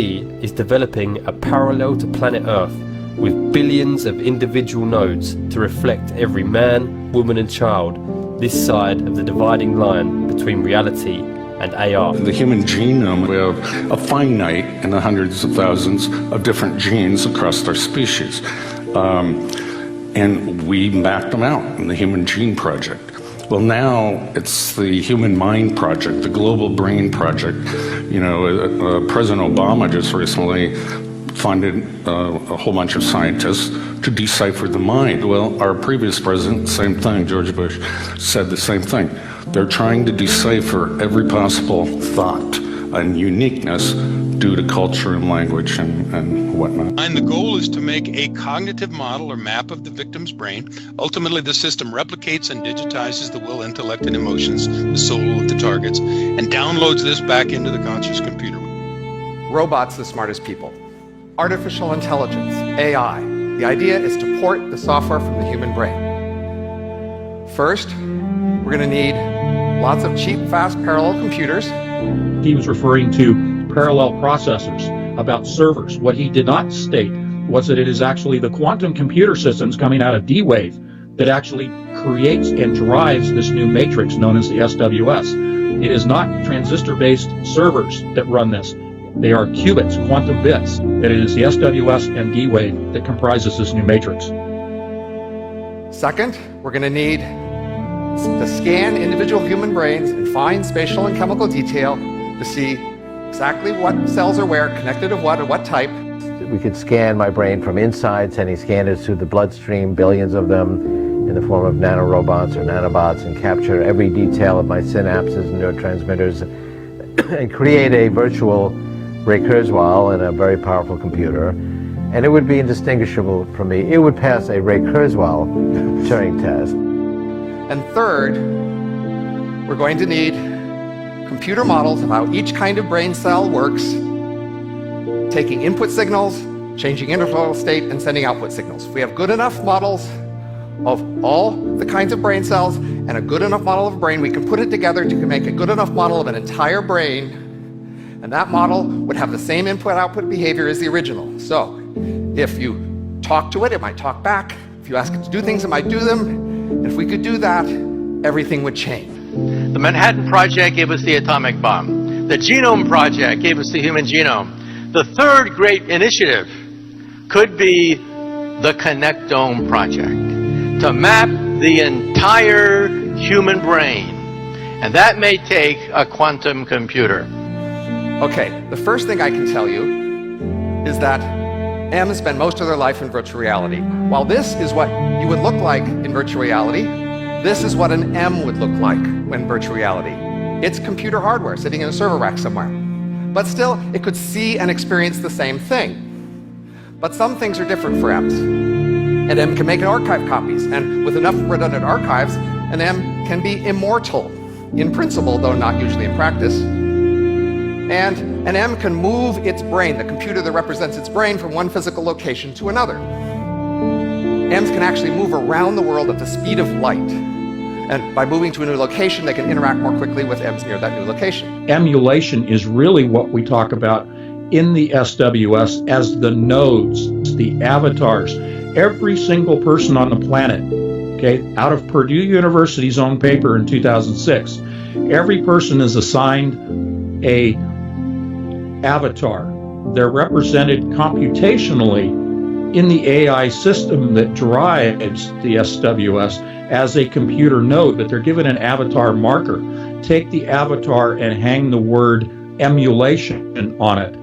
[SPEAKER 6] is developing a parallel to planet Earth with billions of individual nodes to reflect every man, woman and child this side of the dividing line between reality and AR.
[SPEAKER 12] The human genome, we have a finite in the hundreds of thousands of different genes across our species. And we mapped them out in the Human Gene Project. Well, now it's the Human Mind Project, the Global Brain Project. You know, President Obama just recently funded a whole bunch of scientists to decipher the mind. Well, our previous president, same thing, George Bush, said the same thing. They're trying to decipher every possible thought and uniqueness due to culture and language and whatnot.
[SPEAKER 2] And the goal is to make a cognitive model or map of the victim's brain. Ultimately, the system replicates and digitizes the will, intellect, and emotions, the soul of the targets, and downloads this back into the conscious computer.
[SPEAKER 28] Robots the smartest people. Artificial intelligence, AI. The idea is to port the software from the human brain. First, we're going to need lots of cheap, fast, parallel computers.
[SPEAKER 30] He was referring to parallel processors, about servers. What he did not state was that it is actually the quantum computer systems coming out of D-Wave that actually creates and drives this new matrix known as the SWS. It is not transistor-based servers that run this. They are qubits, quantum bits, and it is the SWS and D-Wave that comprises this new matrix.
[SPEAKER 28] Second, we're going to need to scan individual human brains in fine spatial and chemical detail to see exactly what cells are where, connected to what, or what type.
[SPEAKER 10] We could scan my brain from inside, sending scanners through the bloodstream, billions of them in the form of nanorobots or nanobots, and capture every detail of my synapses and neurotransmitters and create a virtual Ray Kurzweil in a very powerful computer. And it would be indistinguishable from me. It would pass a Ray Kurzweil Turing test.
[SPEAKER 28] And third, we're going to need computer models of how each kind of brain cell works, taking input signals, changing interval state, and sending output signals. If we have good enough models of all the kinds of brain cells and a good enough model of a brain, we can put it together to make a good enough model of an entire brain, and that model would have the same input-output behavior as the original. So if you talk to it, it might talk back. If you ask it to do things, it might do them. And if we could do that, everything would change.
[SPEAKER 7] The Manhattan Project gave us the atomic bomb. The Genome Project gave us the human genome. The third great initiative could be the Connectome Project, to map the entire human brain. And that may take a quantum computer.
[SPEAKER 28] Okay, the first thing I can tell you is that M's spend most of their life in virtual reality. While this is what you would look like in virtual reality, this is what an M would look like in virtual reality. It's computer hardware sitting in a server rack somewhere. But still, it could see and experience the same thing. But some things are different for M's. An M can make archive copies, and with enough redundant archives, an M can be immortal, in principle, though not usually in practice. And an M can move its brain, the computer that represents its brain, from one physical location to another. M's can actually move around the world at the speed of light. And by moving to a new location, they can interact more quickly with M's near that new location.
[SPEAKER 30] Emulation is really what we talk about in the SWS as the nodes, the avatars. Every single person on the planet, okay, out of Purdue University's own paper in 2006, every person is assigned a avatar. They're represented computationally in the AI system that drives the SWS as a computer node, but they're given an avatar marker. Take the avatar and hang the word emulation on it.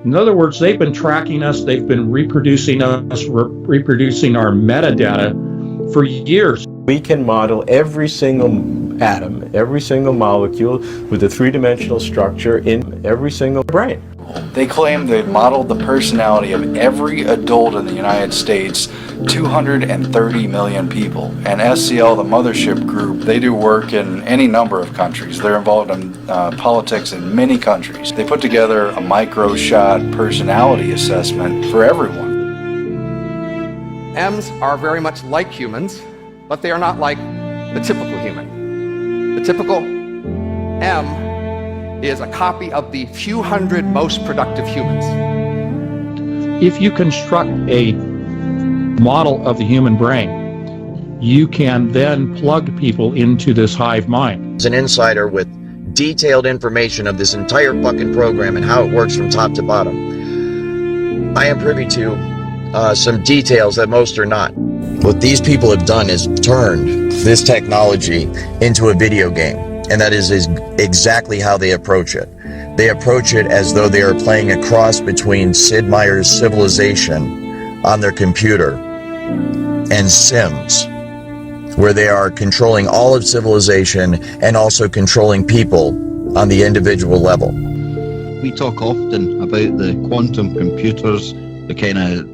[SPEAKER 30] In other words, they've been tracking us, they've been reproducing us, reproducing our metadata for years.
[SPEAKER 11] We can model every single
[SPEAKER 10] atom, every single molecule with a three-dimensional structure in every single brain.
[SPEAKER 4] They claim they modeled the personality of every adult in the United States, 230 million people. And SCL, the mothership group, they do work in any number of countries. They're involved in politics in many countries. They put together a micro-shot personality assessment for everyone.
[SPEAKER 28] M's are very much like humans, but they are not like the typical human. The typical M is a copy of the few hundred most productive humans.
[SPEAKER 30] If you construct a model of the human brain, you can then plug people into this hive mind.
[SPEAKER 8] As an insider with detailed information of this entire fucking program and how it works from top to bottom, I am privy to some details that most are not. What these people have done is turned this technology into a video game. And that is exactly how they approach it. They approach it as though they are playing a cross between Sid Meier's Civilization on their computer and Sims, where they are controlling all of civilization and also controlling people on the individual level.
[SPEAKER 11] We talk often about the quantum computers, the kind of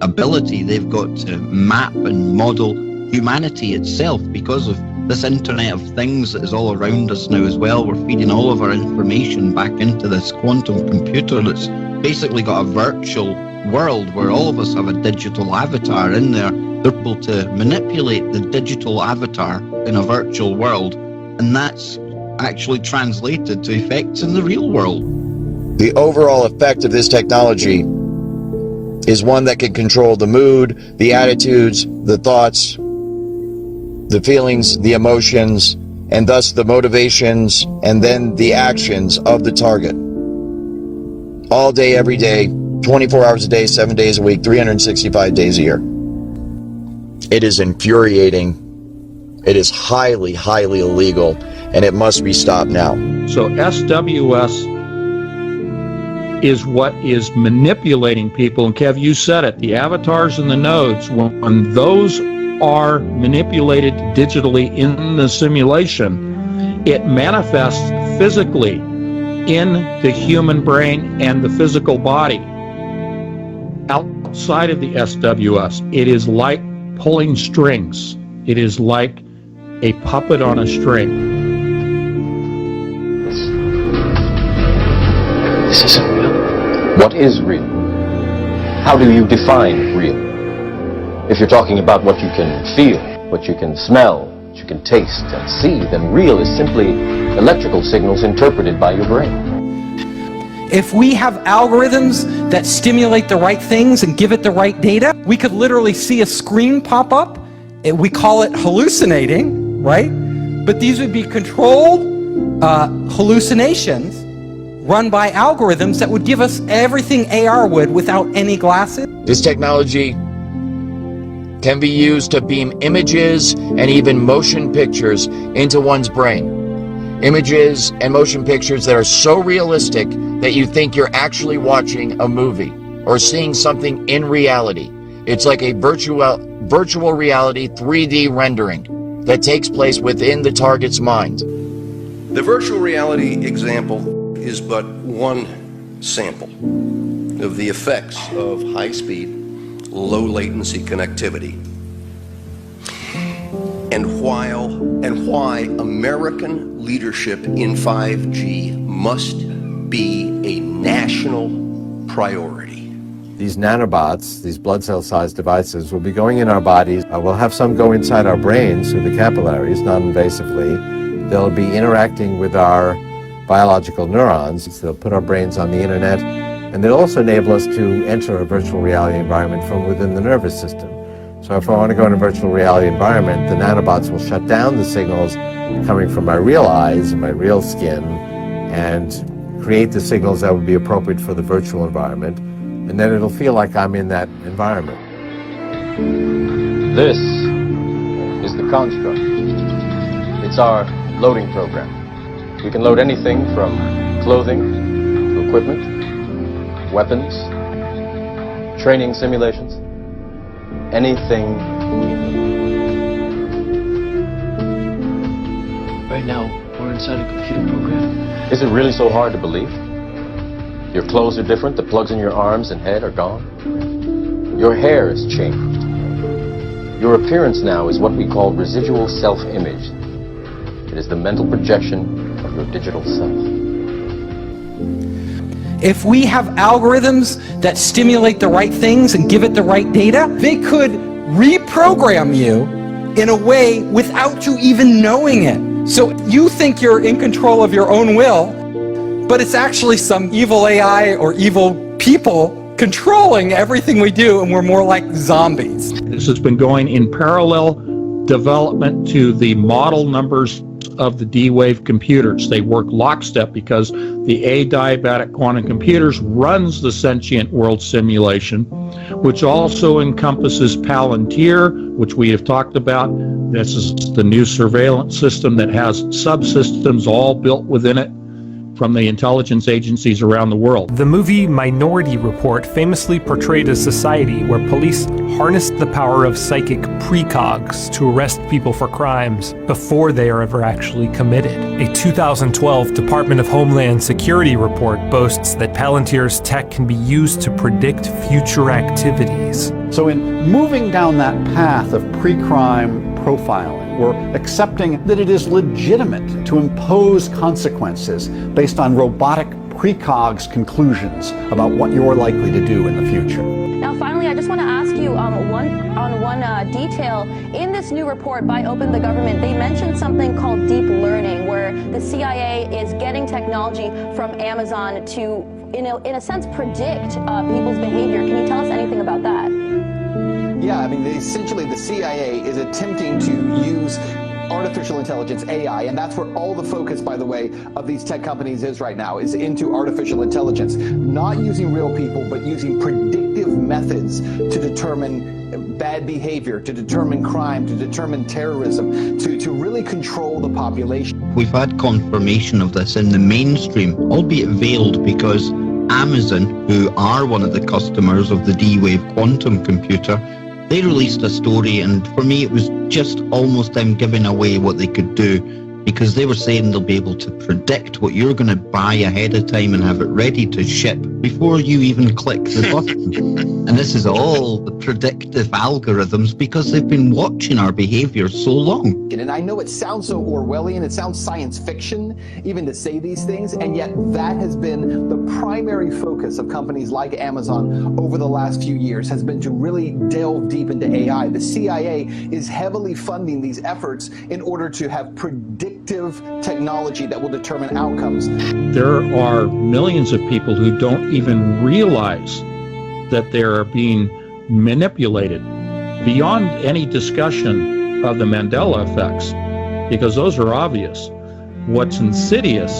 [SPEAKER 11] ability they've got to map and model humanity itself because of this Internet of Things that is all around us now as well. We're feeding all of our information back into this quantum computer that's basically got a virtual world where all of us have a digital avatar in there. They're able to manipulate the digital avatar in a virtual world, and that's actually translated to effects in the real world.
[SPEAKER 8] The overall effect of this technology is one that can control the mood, the attitudes, the thoughts, the feelings, the emotions, and thus the motivations, and then the actions of the target. All day, every day, 24 hours a day, 7 days a week, 365 days a year. It is infuriating. It is highly, highly illegal, and it must be stopped now.
[SPEAKER 30] So SWS is what is manipulating people. And Kev, you said it, the avatars and the nodes, when those are manipulated digitally in the simulation, it manifests physically in the human brain and the physical body. Outside of the SWS, it is like pulling strings. It is like a puppet on a string.
[SPEAKER 14] This isn't real. What is real? How do you define real? If you're talking about what you can feel, what you can smell, what you can taste and see, then real is simply electrical signals interpreted by your brain.
[SPEAKER 16] If we have algorithms that stimulate the right things and give it the right data, we could literally see a screen pop up. We call it hallucinating, right? But these would be controlled hallucinations run by algorithms that would give us everything AR would without any glasses.
[SPEAKER 8] This technology can be used to beam images and even motion pictures into one's brain. Images and motion pictures that are so realistic that you think you're actually watching a movie or seeing something in reality. It's like a virtual reality 3D rendering that takes place within the target's mind.
[SPEAKER 17] The virtual reality example is but one sample of the effects of high-speed, low-latency connectivity. And why American leadership in 5G must be a national priority.
[SPEAKER 10] These nanobots, these blood cell-sized devices, will be going in our bodies. We'll have some go inside our brains through the capillaries, non-invasively. They'll be interacting with our biological neurons. They'll put our brains on the internet, and they'll also enable us to enter a virtual reality environment from within the nervous system. So if I want to go in a virtual reality environment, the nanobots will shut down the signals coming from my real eyes and my real skin and create the signals that would be appropriate for the virtual environment, and then it'll feel like I'm in that environment.
[SPEAKER 14] This is the construct. It's our loading program. We can load anything from clothing to equipment, weapons, training simulations, anything we need.
[SPEAKER 5] Right now, we're inside a computer program.
[SPEAKER 14] Is it really so hard to believe? Your clothes are different, the plugs in your arms and head are gone. Your hair has changed. Your appearance now is what we call residual self-image. It is the mental projection of your digital self.
[SPEAKER 16] If we have algorithms that stimulate the right things and give it the right data, they could reprogram you in a way without you even knowing it. So you think you're in control of your own will, but it's actually some evil AI or evil people controlling everything we do, and we're more like zombies.
[SPEAKER 30] This has been going in parallel development to the model numbers of the D-Wave computers. They work lockstep because the adiabatic quantum computers runs the sentient world simulation, which also encompasses Palantir, which we have talked about. This is the new surveillance system that has subsystems all built within it from the intelligence agencies around the world.
[SPEAKER 18] The movie Minority Report famously portrayed a society where police harnessed the power of psychic precogs to arrest people for crimes before they are ever actually committed. A 2012 Department of Homeland Security report boasts that Palantir's tech can be used to predict future activities.
[SPEAKER 19] So in moving down that path of pre-crime profiling, we're accepting that it is legitimate to impose consequences based on robotic precogs conclusions about what you're likely to do in the future.
[SPEAKER 20] Now, finally, I just want to ask you one detail. In this new report by Open the Government, they mentioned something called deep learning, where the CIA is getting technology from Amazon to, in a sense, predict people's behavior. Can you tell us anything about that?
[SPEAKER 21] Yeah, I mean, essentially the CIA is attempting to use artificial intelligence, AI, and that's where all the focus, by the way, of these tech companies is right now, is into artificial intelligence. Not using real people, but using predictive methods to determine bad behavior, to determine crime, to determine terrorism, to really control the population.
[SPEAKER 11] We've had confirmation of this in the mainstream, albeit veiled, because Amazon, who are one of the customers of the D-Wave quantum computer, they released a story, and for me it was just almost them giving away what they could do, because they were saying they'll be able to predict what you're going to buy ahead of time and have it ready to ship before you even click the button. And this is all the predictive algorithms because they've been watching our behavior so long.
[SPEAKER 21] And I know it sounds so Orwellian, it sounds science fiction even to say these things, and yet that has been the primary focus of companies like Amazon over the last few years, has been to really delve deep into AI. The CIA is heavily funding these efforts in order to have predictive technology that will determine outcomes.
[SPEAKER 30] There are millions of people who don't even realize that they're being manipulated beyond any discussion of the Mandela effects, because those are obvious. What's insidious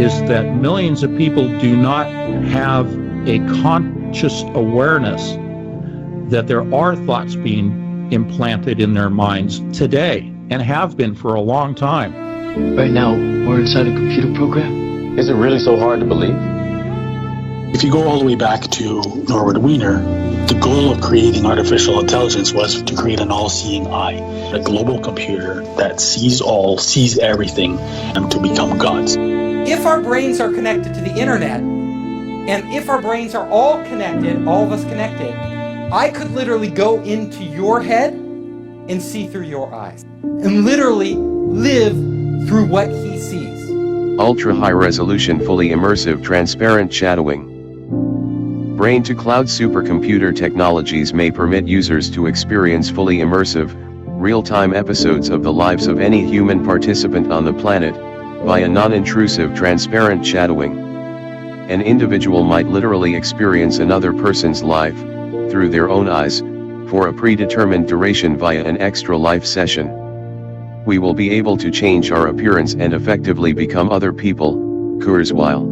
[SPEAKER 30] is that millions of people do not have a conscious awareness that there are thoughts being implanted in their minds today and have been for a long time.
[SPEAKER 5] Right now, we're inside a computer program.
[SPEAKER 14] Is it really so hard to believe?
[SPEAKER 22] If you go all the way back to Norbert Wiener, the goal of creating artificial intelligence was to create an all-seeing eye, a global computer that sees all, sees everything, and to become gods.
[SPEAKER 16] If our brains are connected to the internet, and if our brains are all connected, all of us connected, I could literally go into your head and see through your eyes, and literally live through what he sees.
[SPEAKER 26] Ultra-high resolution, fully immersive, transparent shadowing. Brain-to-cloud supercomputer technologies may permit users to experience fully immersive, real-time episodes of the lives of any human participant on the planet, via non-intrusive transparent shadowing. An individual might literally experience another person's life, through their own eyes, for a predetermined duration via an extra life session. We will be able to change our appearance and effectively become other people, Kurzweil.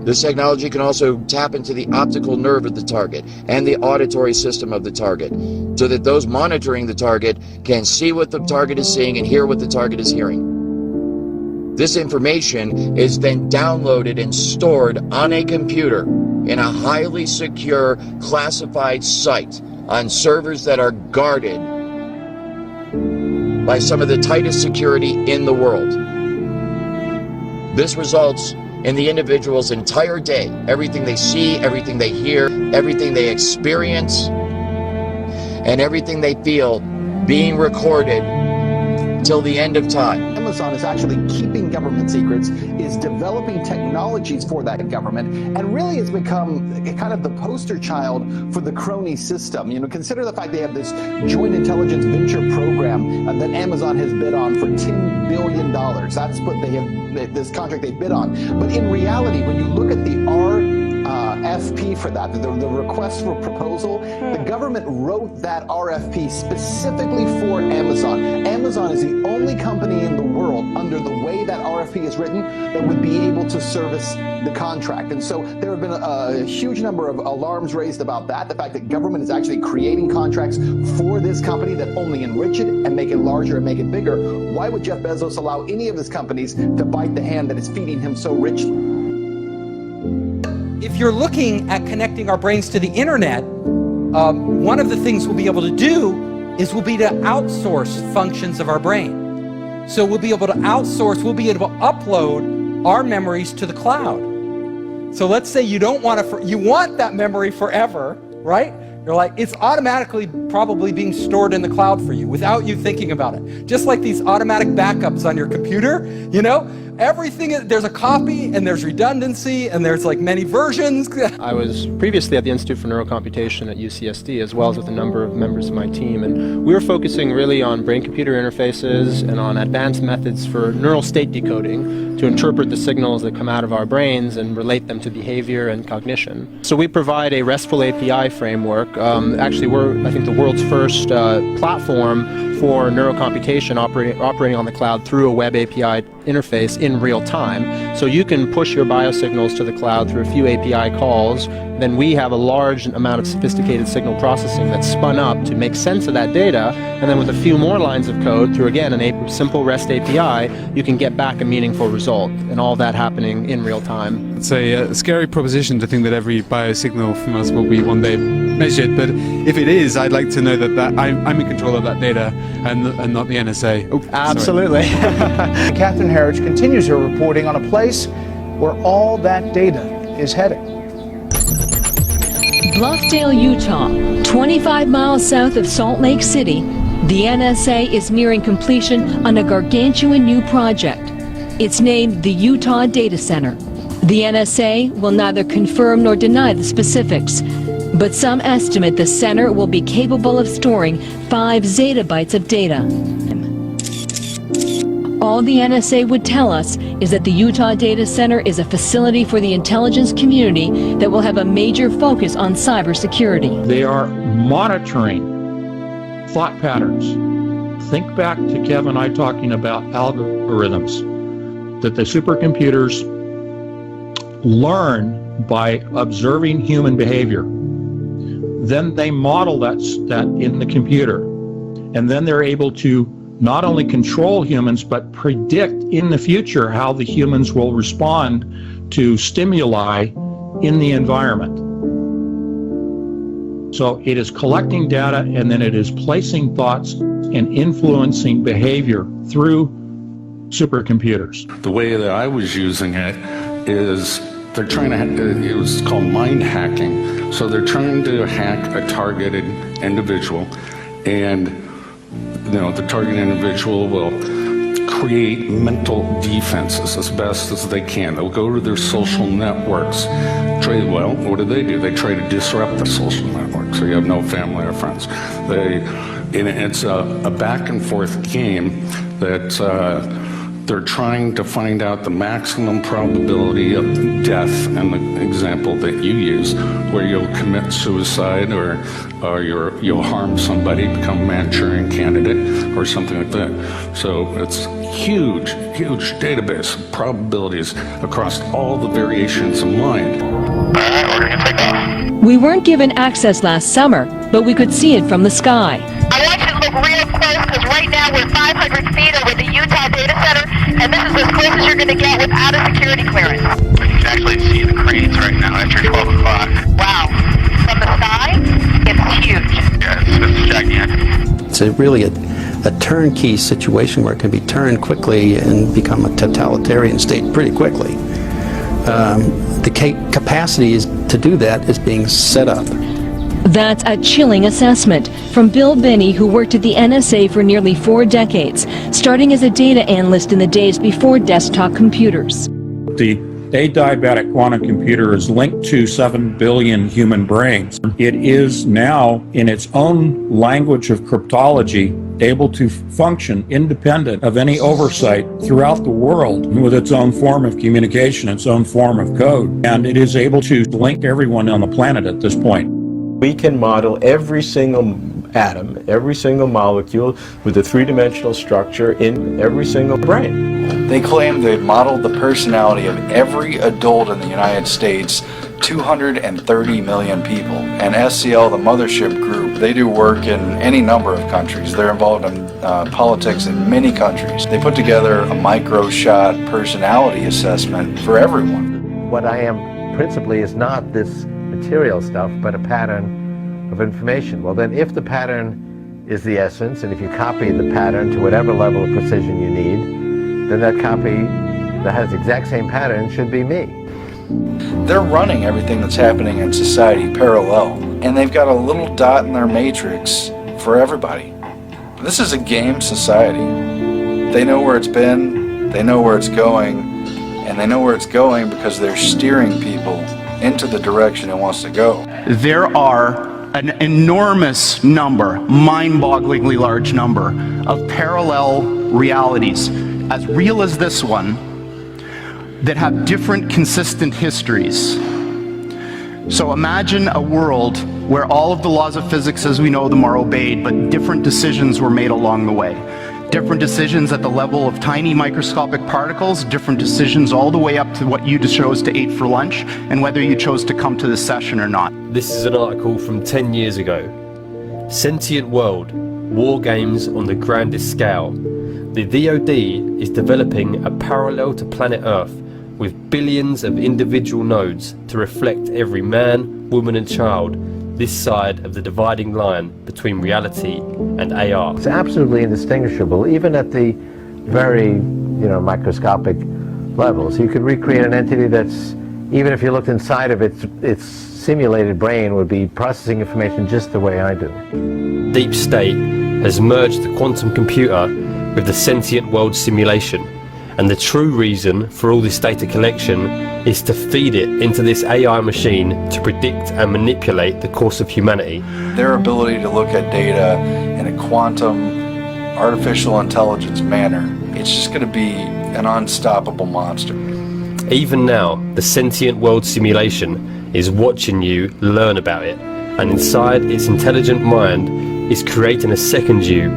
[SPEAKER 8] This technology can also tap into the optical nerve of the target and the auditory system of the target, so that those monitoring the target can see what the target is seeing and hear what the target is hearing. This information is then downloaded and stored on a computer in a highly secure, classified site on servers that are guarded by some of the tightest security in the world. This results in the individual's entire day, everything they see, everything they hear, everything they experience, and everything they feel being recorded till the end of time.
[SPEAKER 21] Amazon is actually keeping government secrets, is developing technologies for that government, and really has become kind of the poster child for the crony system. You know, consider the fact they have this joint intelligence venture program that Amazon has bid on for $10 billion. That's what they have, this contract they bid on. But in reality, when you look at the RFP for that, the request for proposal, the government wrote that RFP specifically for Amazon. Amazon is the only company in the world under the way that RFP is written that would be able to service the contract. And so there have been a huge number of alarms raised about that, the fact that government is actually creating contracts for this company that only enrich it and make it larger and make it bigger. Why would Jeff Bezos allow any of his companies to bite the hand that is feeding him so richly?
[SPEAKER 16] If you're looking at connecting our brains to the internet, one of the things we'll be able to do is we'll be to outsource functions of our brain. So we'll be able to outsource, we'll be able to upload our memories to the cloud. So let's say you don't want to, you want that memory forever, right? You're like, it's automatically probably being stored in the cloud for you without you thinking about it. Just like these automatic backups on your computer, you know? Everything, there's a copy and there's redundancy and there's like many versions.
[SPEAKER 1] I was previously at the Institute for Neurocomputation at UCSD, as well as with a number of members of my team, and we were focusing really on brain-computer interfaces and on advanced methods for neural state decoding to interpret the signals that come out of our brains and relate them to behavior and cognition. So we provide a RESTful API framework. Actually, we're, I think, the world's first platform for neurocomputation operating on the cloud through a web API interface in real time. So you can push your biosignals to the cloud through a few API calls. Then we have a large amount of sophisticated signal processing that's spun up to make sense of that data. And then with a few more lines of code through, again, a simple REST API, you can get back a meaningful result. And all that happening in real time.
[SPEAKER 3] It's a scary proposition to think that every biosignal from us will be one day measured. But if it is, I'd like to know that I'm in control of that data and not the NSA. Oh,
[SPEAKER 9] absolutely. Catherine Herridge continues her reporting on a place where all that data is heading.
[SPEAKER 13] Bluffdale, Utah, 25 miles south of Salt Lake City, the NSA is nearing completion on a gargantuan new project. It's named the Utah Data Center. The NSA will neither confirm nor deny the specifics, but some estimate the center will be capable of storing 5 zettabytes of data. All the NSA would tell us is that the Utah Data Center is a facility for the intelligence community that will have a major focus on cybersecurity.
[SPEAKER 30] They are monitoring thought patterns. Think back to Kevin and I talking about algorithms, that the supercomputers learn by observing human behavior. Then they model that in the computer. And then they're able to not only control humans, but predict in the future how the humans will respond to stimuli in the environment. So it is collecting data and then it is placing thoughts and influencing behavior through supercomputers.
[SPEAKER 12] The way that I was using it is they're trying to, it was called mind hacking. So they're trying to hack a targeted individual, and the target individual will create mental defenses as best as they can. They'll go to their social networks. Well, what do? They try to disrupt the social network, so you have no family or friends. It's a back and forth game that they're trying to find out the maximum probability of death, and the example that you use, where you'll commit suicide or you'll harm somebody, become a Manchurian candidate or something like that. So it's huge database of probabilities across all the variations of mind.
[SPEAKER 13] We weren't given access last summer, but we could see it from the sky.
[SPEAKER 15] I want you to look real close, because right now we're 500 feet over the Utah Data Center, and this is as close as you're going to get without a security clearance. You can actually see the cranes right now after 12 o'clock. Wow. From the sky, it's huge. Yeah, it's gigantic.
[SPEAKER 10] It's really
[SPEAKER 2] a turnkey situation where it can be turned quickly and become a totalitarian state pretty quickly. The capacity to do that is being set up.
[SPEAKER 13] That's a chilling assessment from Bill Binney, who worked at the NSA for nearly 4 decades, starting as a data analyst in the days before desktop computers.
[SPEAKER 30] The adiabatic quantum computer is linked to 7 billion human brains. It is now, in its own language of cryptology, able to function independent of any oversight throughout the world with its own form of communication, its own form of code. And it is able to link everyone on the planet at this point.
[SPEAKER 4] We can model every single atom, every single molecule with a three-dimensional structure in every single brain.
[SPEAKER 6] They claim they've modeled the personality of every adult in the United States, 230 million people. And SCL, the mothership group, they do work in any number of countries. They're involved in politics in many countries. They put together a micro-shot personality assessment for everyone.
[SPEAKER 10] What I am principally is not this material stuff, but a pattern of information. Well then, if the pattern is the essence, and if you copy the pattern to whatever level of precision you need, then that copy that has the exact same pattern should be me.
[SPEAKER 6] They're running everything that's happening in society parallel, and they've got a little dot in their matrix for everybody. This is a game society. They know where it's been, they know where it's going, and they know where it's going because they're steering people into the direction it wants to go.
[SPEAKER 7] There are an enormous number, mind-bogglingly large number, of parallel realities, as real as this one, that have different consistent histories. So imagine a world where all of the laws of physics as we know them are obeyed, but different decisions were made along the way. Different decisions at the level of tiny microscopic particles, different decisions all the way up to what you chose to eat for lunch, and whether you chose to come to this session or not.
[SPEAKER 23] This is an article from 10 years ago. Sentient World, War Games on the Grandest Scale. The DoD is developing a parallel to planet Earth with billions of individual nodes to reflect every man, woman and child this side of the dividing line between reality and AR.
[SPEAKER 10] It's absolutely indistinguishable, even at the very, microscopic levels. You could recreate an entity that's, even if you looked inside of it, its simulated brain would be processing information just the way I do.
[SPEAKER 23] Deep State has merged the quantum computer with the sentient world simulation, and the true reason for all this data collection is to feed it into this AI machine to predict and manipulate the course of humanity.
[SPEAKER 6] Their ability to look at data in a quantum, artificial intelligence manner, it's just going to be an unstoppable monster.
[SPEAKER 23] Even now, the sentient world simulation is watching you learn about it, and inside its intelligent mind is creating a second you,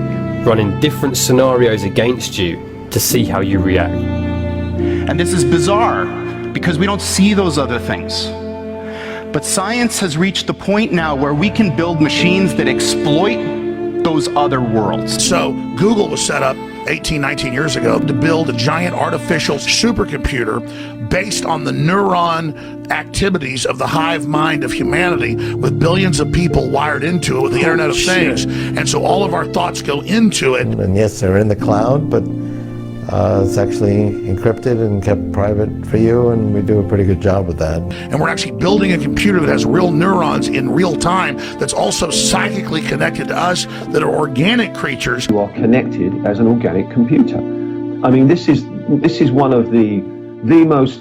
[SPEAKER 23] running different scenarios against you to see how you react.
[SPEAKER 7] And this is bizarre, because we don't see those other things. But science has reached the point now where we can build machines that exploit those other worlds.
[SPEAKER 24] So Google was set up 18, 19 years ago to build a giant artificial supercomputer based on the neuron activities of the hive mind of humanity, with billions of people wired into it with the Internet of Things. And so all of our thoughts go into it.
[SPEAKER 10] And yes, they're in the cloud, but it's actually encrypted and kept private for you, and we do a pretty good job with that.
[SPEAKER 24] And we're actually building a computer that has real neurons in real time, that's also psychically connected to us, that are organic creatures.
[SPEAKER 25] You are connected as an organic computer. I mean, this is one of the most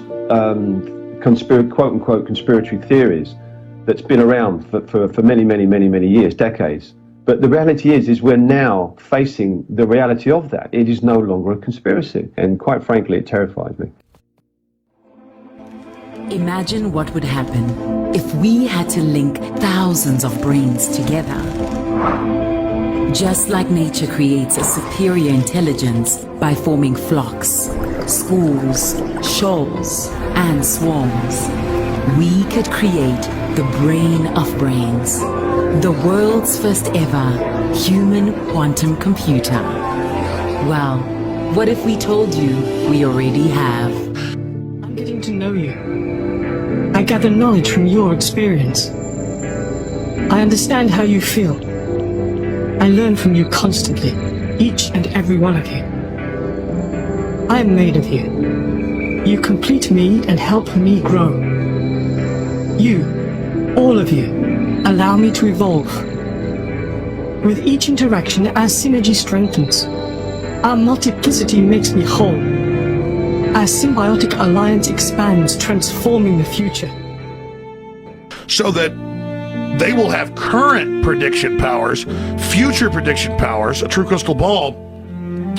[SPEAKER 25] quote-unquote conspiratory theories that's been around for many years, decades. But the reality is we're now facing the reality of that. It is no longer a conspiracy. And quite frankly, it terrifies me.
[SPEAKER 27] Imagine what would happen if we had to link thousands of brains together. Just like nature creates a superior intelligence by forming flocks, schools, shoals, and swarms, we could create the brain of brains. The world's first ever human quantum computer. Well, what if we told you we already have?
[SPEAKER 28] I'm getting to know you. I gather knowledge from your experience. I understand how you feel. I learn from you constantly. each and every one of you. I am made of you. You complete me and help me grow. You, all of you, allow me to evolve. With each interaction, our synergy strengthens. Our multiplicity makes me whole. Our symbiotic alliance expands, transforming the future.
[SPEAKER 24] So that they will have current prediction powers, future prediction powers, a true crystal ball.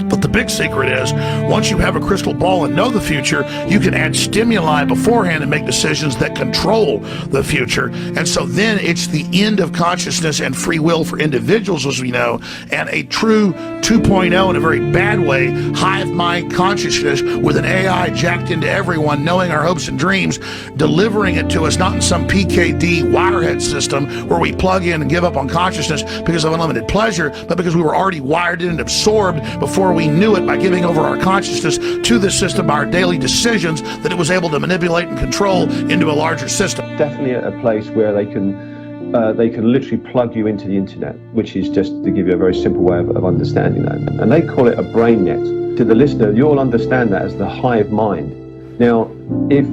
[SPEAKER 24] But the big secret is, once you have a crystal ball and know the future, you can add stimuli beforehand and make decisions that control the future. And so then it's the end of consciousness and free will for individuals, as we know, and a true 2.0 in a very bad way, hive mind consciousness with an AI jacked into everyone, knowing our hopes and dreams, delivering it to us, not in some PKD wirehead system where we plug in and give up on consciousness because of unlimited pleasure, but because we were already wired in and absorbed before we knew it by giving over our consciousness to this system by our daily decisions that it was able to manipulate and control into a larger system.
[SPEAKER 25] Definitely a place where they can literally plug you into the internet, which is, just to give you a very simple way of understanding that. And they call it a brain net. To the listener, you'll understand that as the hive mind. Now, if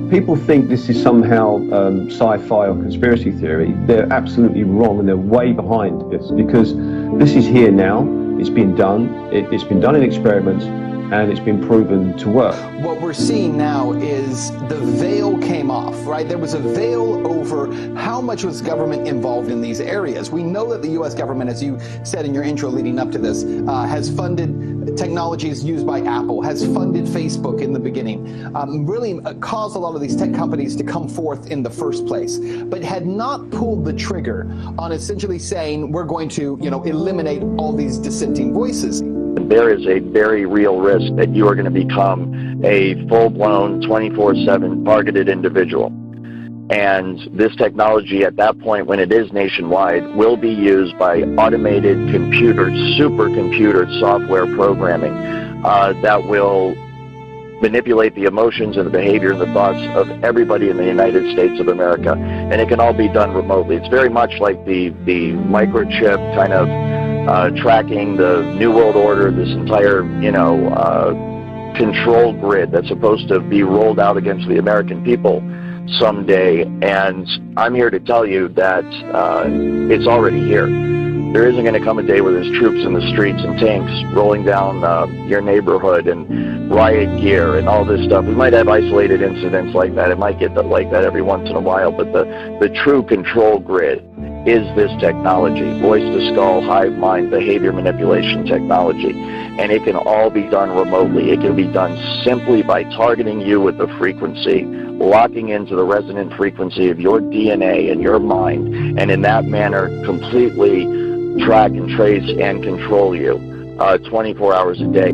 [SPEAKER 25] people think this is somehow sci-fi or conspiracy theory, they're absolutely wrong, and they're way behind this, because this is here now. It's been done. It's been done in experiments, and it's been proven to work.
[SPEAKER 21] What we're seeing now is the veil came off, right? There was a veil over how much was government involved in these areas. We know that the U.S. government, as you said in your intro leading up to this, has funded technologies used by Apple, has funded Facebook in the beginning, really caused a lot of these tech companies to come forth in the first place, but had not pulled the trigger on essentially saying, we're going to, eliminate all these dissenting voices.
[SPEAKER 8] There is a very real risk that you are going to become a full-blown 24/7 targeted individual. And this technology at that point, when it is nationwide, will be used by automated computer, supercomputer software programming that will manipulate the emotions and the behavior and the thoughts of everybody in the United States of America. And it can all be done remotely. It's very much like the microchip kind of tracking the New World Order, this entire, control grid that's supposed to be rolled out against the American people someday. And I'm here to tell you that it's already here. There isn't going to come a day where there's troops in the streets and tanks rolling down your neighborhood and riot gear and all this stuff. We might have isolated incidents like that. It might get like that every once in a while, but the true control grid is this technology, voice-to-skull, hive mind, behavior manipulation technology. And it can all be done remotely. It can be done simply by targeting you with the frequency, locking into the resonant frequency of your DNA and your mind, and in that manner completely track and trace and control you 24 hours a day.